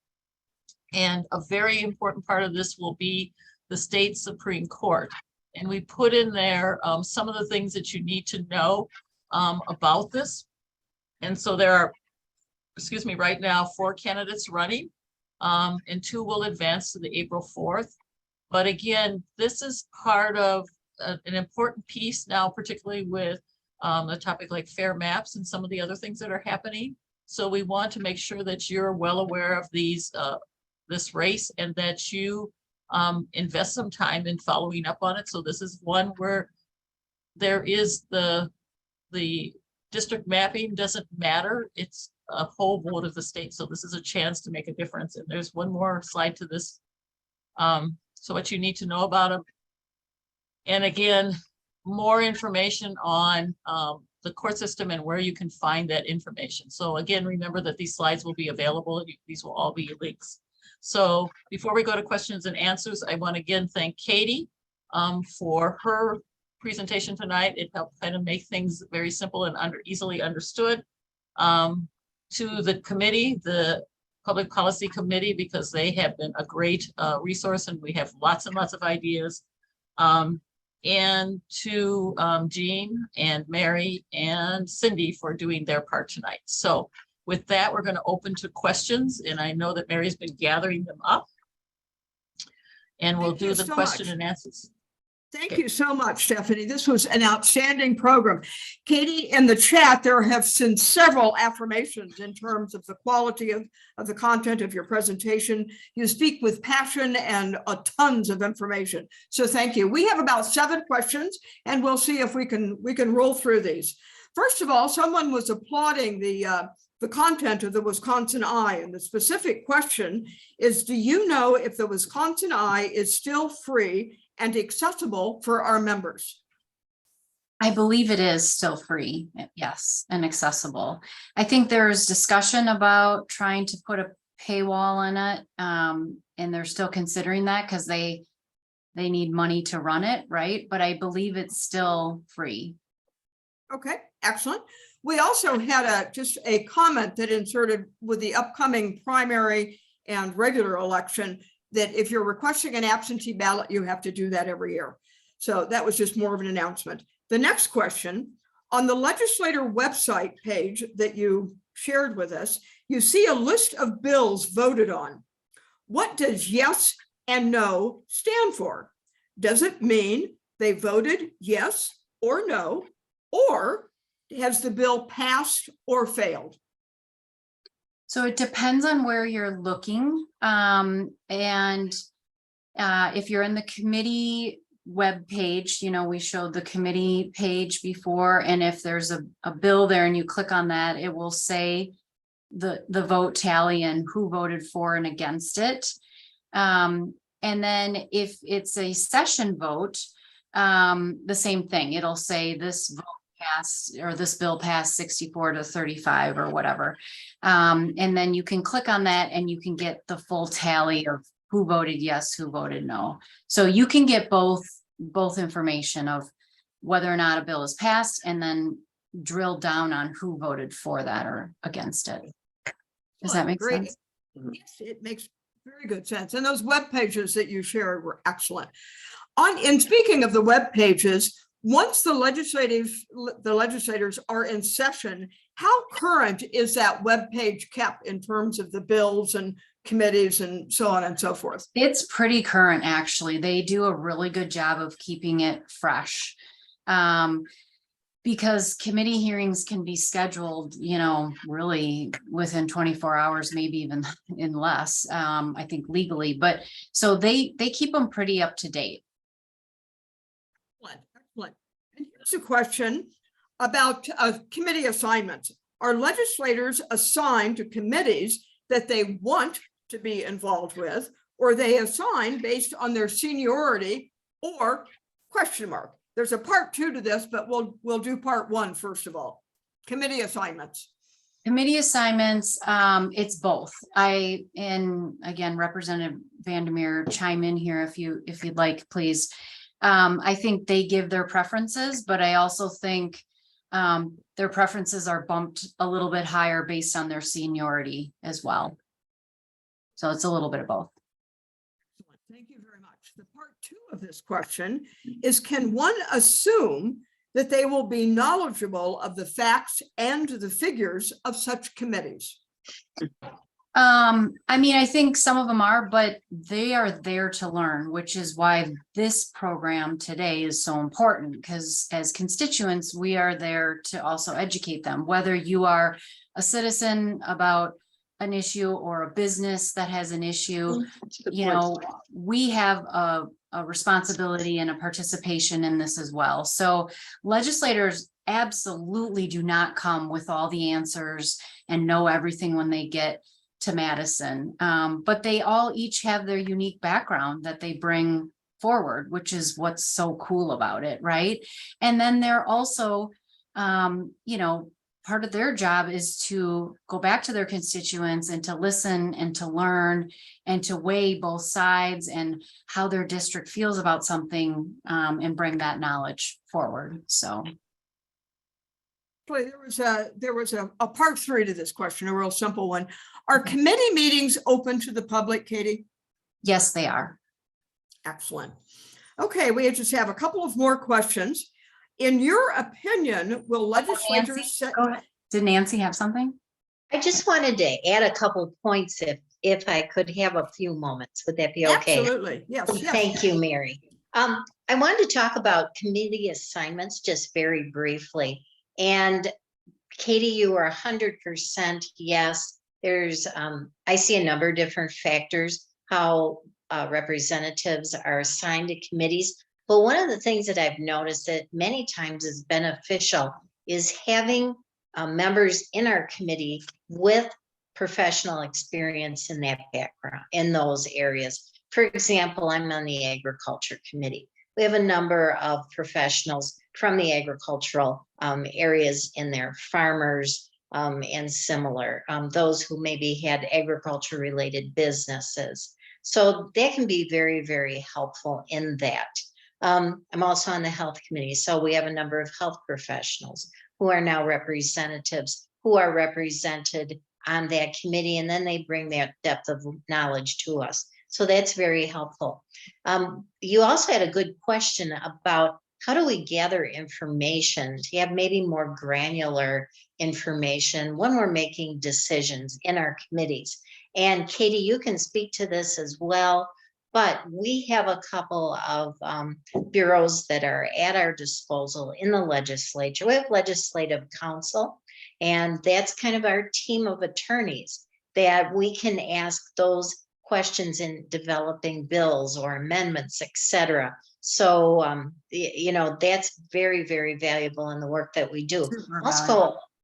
Speaker 1: And a very important part of this will be the state Supreme Court. And we put in there some of the things that you need to know about this. And so there are, excuse me, right now 4 candidates running, and 2 will advance to the April 4th. But again, this is part of an important piece now, particularly with a topic like fair maps and some of the other things that are happening. So we want to make sure that you're well aware of these, this race, and that you invest some time in following up on it. So this is one where there is the district mapping doesn't matter. It's a whole vote of the state. So this is a chance to make a difference. And there's one more slide to this. So what you need to know about them. And again, more information on the court system and where you can find that information. So again, remember that these slides will be available. These will all be links. So before we go to questions and answers, I want to again thank Katie for her presentation tonight. It helped kind of make things very simple and easily understood. To the committee, the Public Policy Committee, because they have been a great resource, and we have lots and lots of ideas. And to Jean and Mary and Cindy for doing their part tonight. So with that, we're going to open to questions, and I know that Mary's been gathering them up. And we'll do the question and answers.
Speaker 4: Thank you so much, Stephanie. This was an outstanding program. Katie, in the chat, there have been several affirmations in terms of the quality of the content of your presentation. You speak with passion and tons of information. So thank you. We have about 7 questions, and we'll see if we can roll through these. First of all, someone was applauding the the content of the Wisconsin Eye. And the specific question is, do you know if the Wisconsin Eye is still free and accessible for our members?
Speaker 3: I believe it is still free, yes, and accessible. I think there's discussion about trying to put a paywall on it, and they're still considering that because they need money to run it, right? But I believe it's still free.
Speaker 4: Okay, excellent. We also had just a comment that inserted with the upcoming primary and regular election that if you're requesting an absentee ballot, you have to do that every year. So that was just more of an announcement. The next question, on the legislator website page that you shared with us, you see a list of bills voted on. What does yes and no stand for? Does it mean they voted yes or no, or has the bill passed or failed?
Speaker 3: So it depends on where you're looking. If you're in the committee web page, you know, we showed the committee page before, and if there's a bill there and you click on that, it will say the vote tally and who voted for and against it. And then if it's a session vote, the same thing, it'll say this vote passed, or this bill passed 64-35 or whatever. And then you can click on that and you can get the full tally of who voted yes, who voted no. So you can get both information of whether or not a bill is passed, and then drill down on who voted for that or against it. Does that make
Speaker 4: Great.
Speaker 3: sense?
Speaker 4: Yes, it makes very good sense. And those web pages that you shared were excellent. In speaking of the web pages, once the legislators are in session, how current is that web page kept in terms of the bills and committees and so on and so forth?
Speaker 3: It's pretty current, actually. They do a really good job of keeping it fresh. Because committee hearings can be scheduled, you know, really within 24 hours, maybe even in less, I think legally, but so they keep them pretty up to date.
Speaker 4: Excellent. And here's a question about committee assignments. Are legislators assigned to committees that they want to be involved with, or they assign based on their seniority or question mark? There's a part 2 to this, but we'll do part 1 first of all. Committee assignments.
Speaker 3: Committee assignments, it's both. And again, Representative Vandermeer, chime in here if you'd like, please. I think they give their preferences, but I also think their preferences are bumped a little bit higher based on their seniority as well. So it's a little bit of both.
Speaker 4: Thank you very much. The part 2 of this question is, can one assume that they will be knowledgeable of the facts and the figures of such committees?
Speaker 3: I mean, I think some of them are, but they are there to learn, which is why this program today is so important, because as constituents, we are there to also educate them, whether you are a citizen about an issue or a business that has an issue. You know, we have a responsibility and a participation in this as well. So legislators absolutely do not come with all the answers and know everything when they get to Madison, but they all each have their unique background that they bring forward, which is what's so cool about it, right? And then they're also, you know, part of their job is to go back to their constituents and to listen and to learn and to weigh both sides and how their district feels about something, and bring that knowledge forward. So.
Speaker 4: There was a part 3 to this question, a real simple one. Are committee meetings open to the public, Katie?
Speaker 3: Yes, they are.
Speaker 4: Excellent. Okay, we just have a couple of more questions. In your opinion, will legislators set...
Speaker 3: Go ahead. Did Nancy have something?
Speaker 8: I just wanted to add a couple points if I could have a few moments. Would that be okay?
Speaker 4: Absolutely. Yes.
Speaker 8: Thank you, Mary. I wanted to talk about committee assignments just very briefly. And Katie, you are 100% yes. There's, I see a number of different factors how representatives are assigned to committees. But one of the things that I've noticed that many times is beneficial is having members in our committee with professional experience in that background, in those areas. For example, I'm on the agriculture committee. We have a number of professionals from the agricultural areas in there, farmers and similar, those who maybe had agriculture related businesses. So that can be very, very helpful in that. I'm also on the health committee. So we have a number of health professionals who are now representatives who are represented on that committee, and then they bring that depth of knowledge to us. So that's very helpful. You also had a good question about how do we gather information to have maybe more granular information when we're making decisions in our committees. And Katie, you can speak to this as well, but we have a couple of bureaus that are at our disposal in the legislature. We have legislative counsel, and that's kind of our team of attorneys that we can ask those questions in developing bills or amendments, etc. So, you know, that's very, very valuable in the work that we do.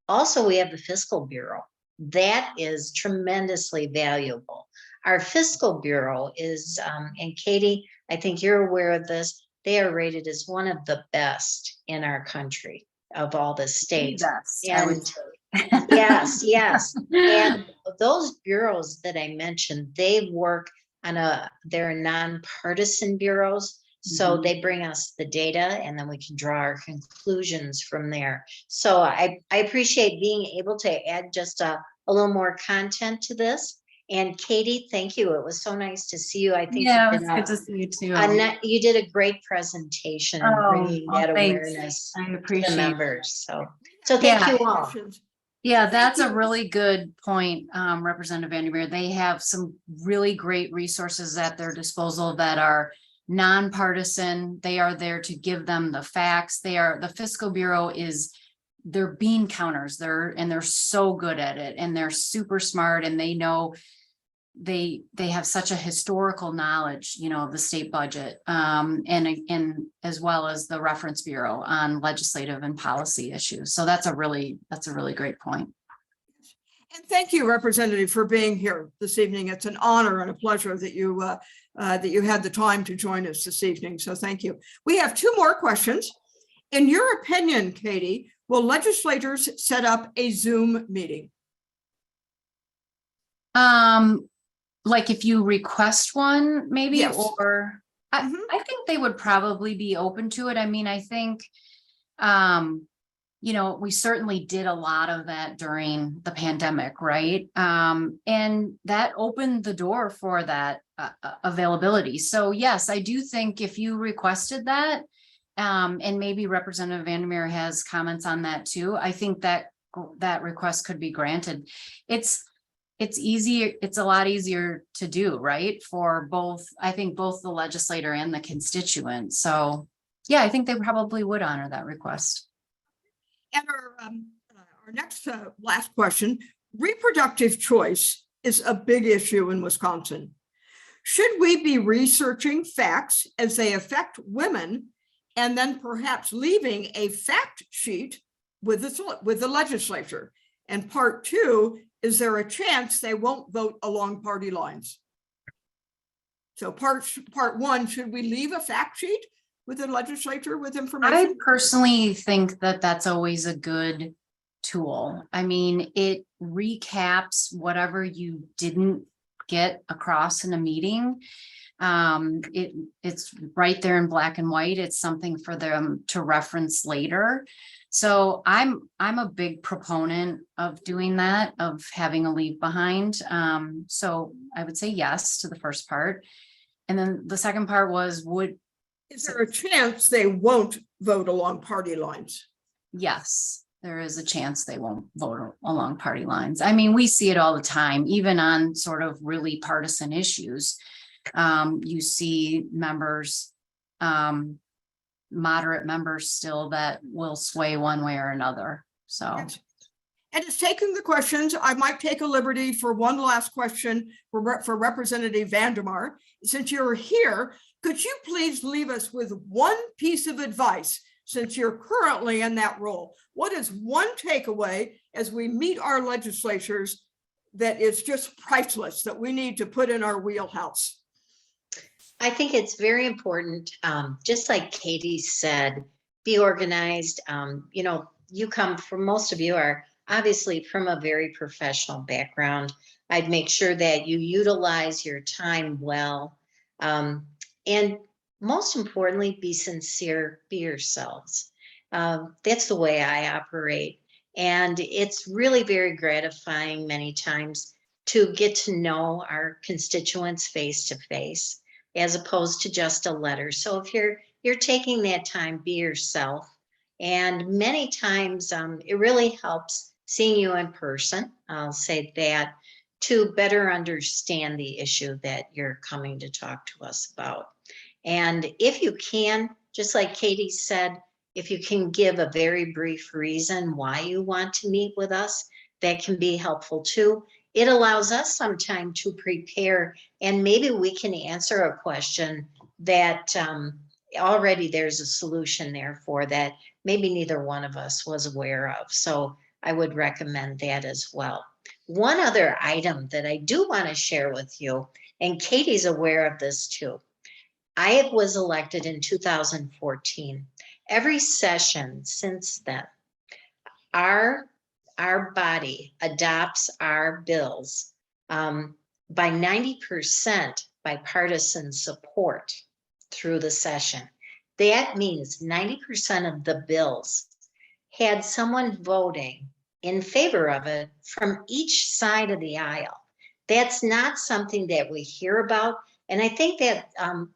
Speaker 8: Also, we have the Fiscal Bureau. That is tremendously valuable. Our Fiscal Bureau is, and Katie, I think you're aware of this, they are rated as one of the best in our country of all the states. Yes, yes. And those bureaus that I mentioned, they work on they're nonpartisan bureaus. So they bring us the data and then we can draw our conclusions from there. So I appreciate being able to add just a little more content to this. And Katie, thank you. It was so nice to see you. I think
Speaker 3: Yeah, it's good to see you too.
Speaker 8: you did a great presentation and bringing that awareness
Speaker 3: I
Speaker 8: to
Speaker 3: appreciate
Speaker 8: the members. So thank you all.
Speaker 3: Yeah, that's a really good point, Representative Vandermeer. They have some really great resources at their disposal that are nonpartisan. They are there to give them the facts. The Fiscal Bureau they're bean counters. They're so good at it, and they're super smart, and they know they have such a historical knowledge, you know, of the state budget, and as well as the Reference Bureau on legislative and policy issues. So that's a really great point.
Speaker 4: And thank you, Representative, for being here this evening. It's an honor and a pleasure that you had the time to join us this evening. So thank you. We have two more questions. In your opinion, Katie, will legislators set up a Zoom meeting?
Speaker 3: Like if you request one, maybe,
Speaker 4: Yes.
Speaker 3: or I think they would probably be open to it. I mean, I think, you know, we certainly did a lot of that during the pandemic, right? And that opened the door for that availability. So yes, I do think if you requested that, and maybe Representative Vandermeer has comments on that too, I think that request could be granted. It's easier. It's a lot easier to do, right? For both, I think both the legislator and the constituent. So yeah, I think they probably would honor that request.
Speaker 4: And our next last question, reproductive choice is a big issue in Wisconsin. Should we be researching facts as they affect women and then perhaps leaving a fact sheet with the legislature? And part two, is there a chance they won't vote along party lines? So part one, should we leave a fact sheet with the legislature with information?
Speaker 3: I personally think that that's always a good tool. I mean, it recaps whatever you didn't get across in a meeting. It's right there in black and white. It's something for them to reference later. So I'm a big proponent of doing that, of having a leave behind. So I would say yes to the first part. And then the second part was,
Speaker 4: is there a chance they won't vote along party lines?
Speaker 3: Yes, there is a chance they won't vote along party lines. I mean, we see it all the time, even on sort of really partisan issues. You see members, moderate members still that will sway one way or another. So.
Speaker 4: And it's taking the questions. I might take a liberty for one last question for Representative Vandermeer. Since you're here, could you please leave us with one piece of advice since you're currently in that role? What is one takeaway as we meet our legislators that is just priceless that we need to put in our wheelhouse?
Speaker 8: I think it's very important, just like Katie said, be organized. You know, you come from, most of you are obviously from a very professional background. I'd make sure that you utilize your time well. And most importantly, be sincere, be yourselves. That's the way I operate. And it's really very gratifying many times to get to know our constituents face to face, as opposed to just a letter. So if you're taking that time, be yourself. And many times it really helps seeing you in person, I'll say that, to better understand the issue that you're coming to talk to us about. And if you can, just like Katie said, if you can give a very brief reason why you want to meet with us, that can be helpful too. It allows us some time to prepare, and maybe we can answer a question that already there's a solution there for that maybe neither one of us was aware of. So I would recommend that as well. One other item that I do want to share with you, and Katie's aware of this too. I was elected in 2014. Every session since then, our body adopts our bills by 90% bipartisan support through the session. That means 90% of the bills had someone voting in favor of it from each side of the aisle. That's not something that we hear about. And I think that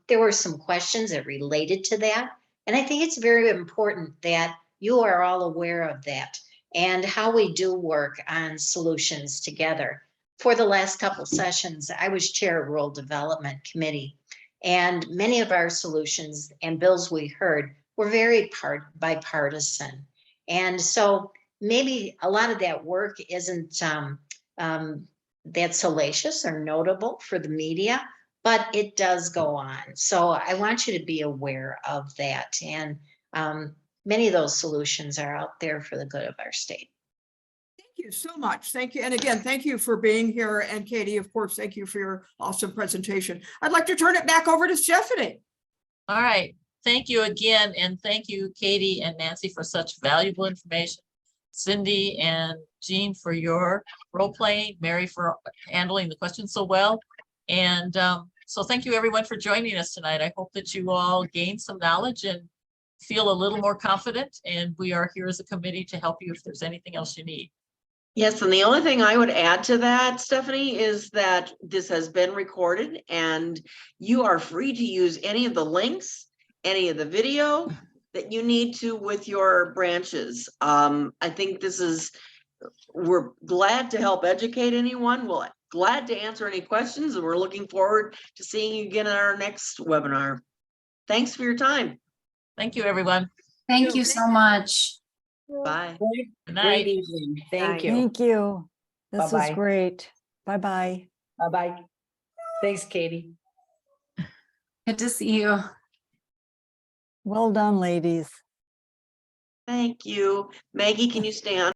Speaker 8: there were some questions that related to that. And I think it's very important that you are all aware of that and how we do work on solutions together. For the last couple sessions, I was chair of Rural Development Committee, and many of our solutions and bills we heard were very bipartisan. And so maybe a lot of that work isn't that salacious or notable for the media, but it does go on. So I want you to be aware of that. And many of those solutions are out there for the good of our state.
Speaker 4: Thank you so much. Thank you. And again, thank you for being here. And Katie, of course, thank you for your awesome presentation. I'd like to turn it back over to Stephanie.
Speaker 1: All right. Thank you again. And thank you, Katie and Nancy, for such valuable information. Cindy and Jean for your role playing, Mary for handling the questions so well. And so thank you everyone for joining us tonight. I hope that you all gain some knowledge and feel a little more confident. And we are here as a committee to help you if there's anything else you need.
Speaker 2: Yes, and the only thing I would add to that, Stephanie, is that this has been recorded and you are free to use any of the links, any of the video that you need to with your branches. I think we're glad to help educate anyone. We're glad to answer any questions, and we're looking forward to seeing you again at our next webinar. Thanks for your time.
Speaker 1: Thank you, everyone.
Speaker 3: Thank you so much.
Speaker 2: Bye.
Speaker 1: Good night.
Speaker 2: Great evening. Thank you.
Speaker 9: Thank you. This
Speaker 2: Bye-bye.
Speaker 9: is great. Bye-bye.
Speaker 2: Bye-bye. Thanks, Katie.
Speaker 3: Good to see you.
Speaker 9: Well done, ladies.
Speaker 2: Thank you. Maggie, can you stay on?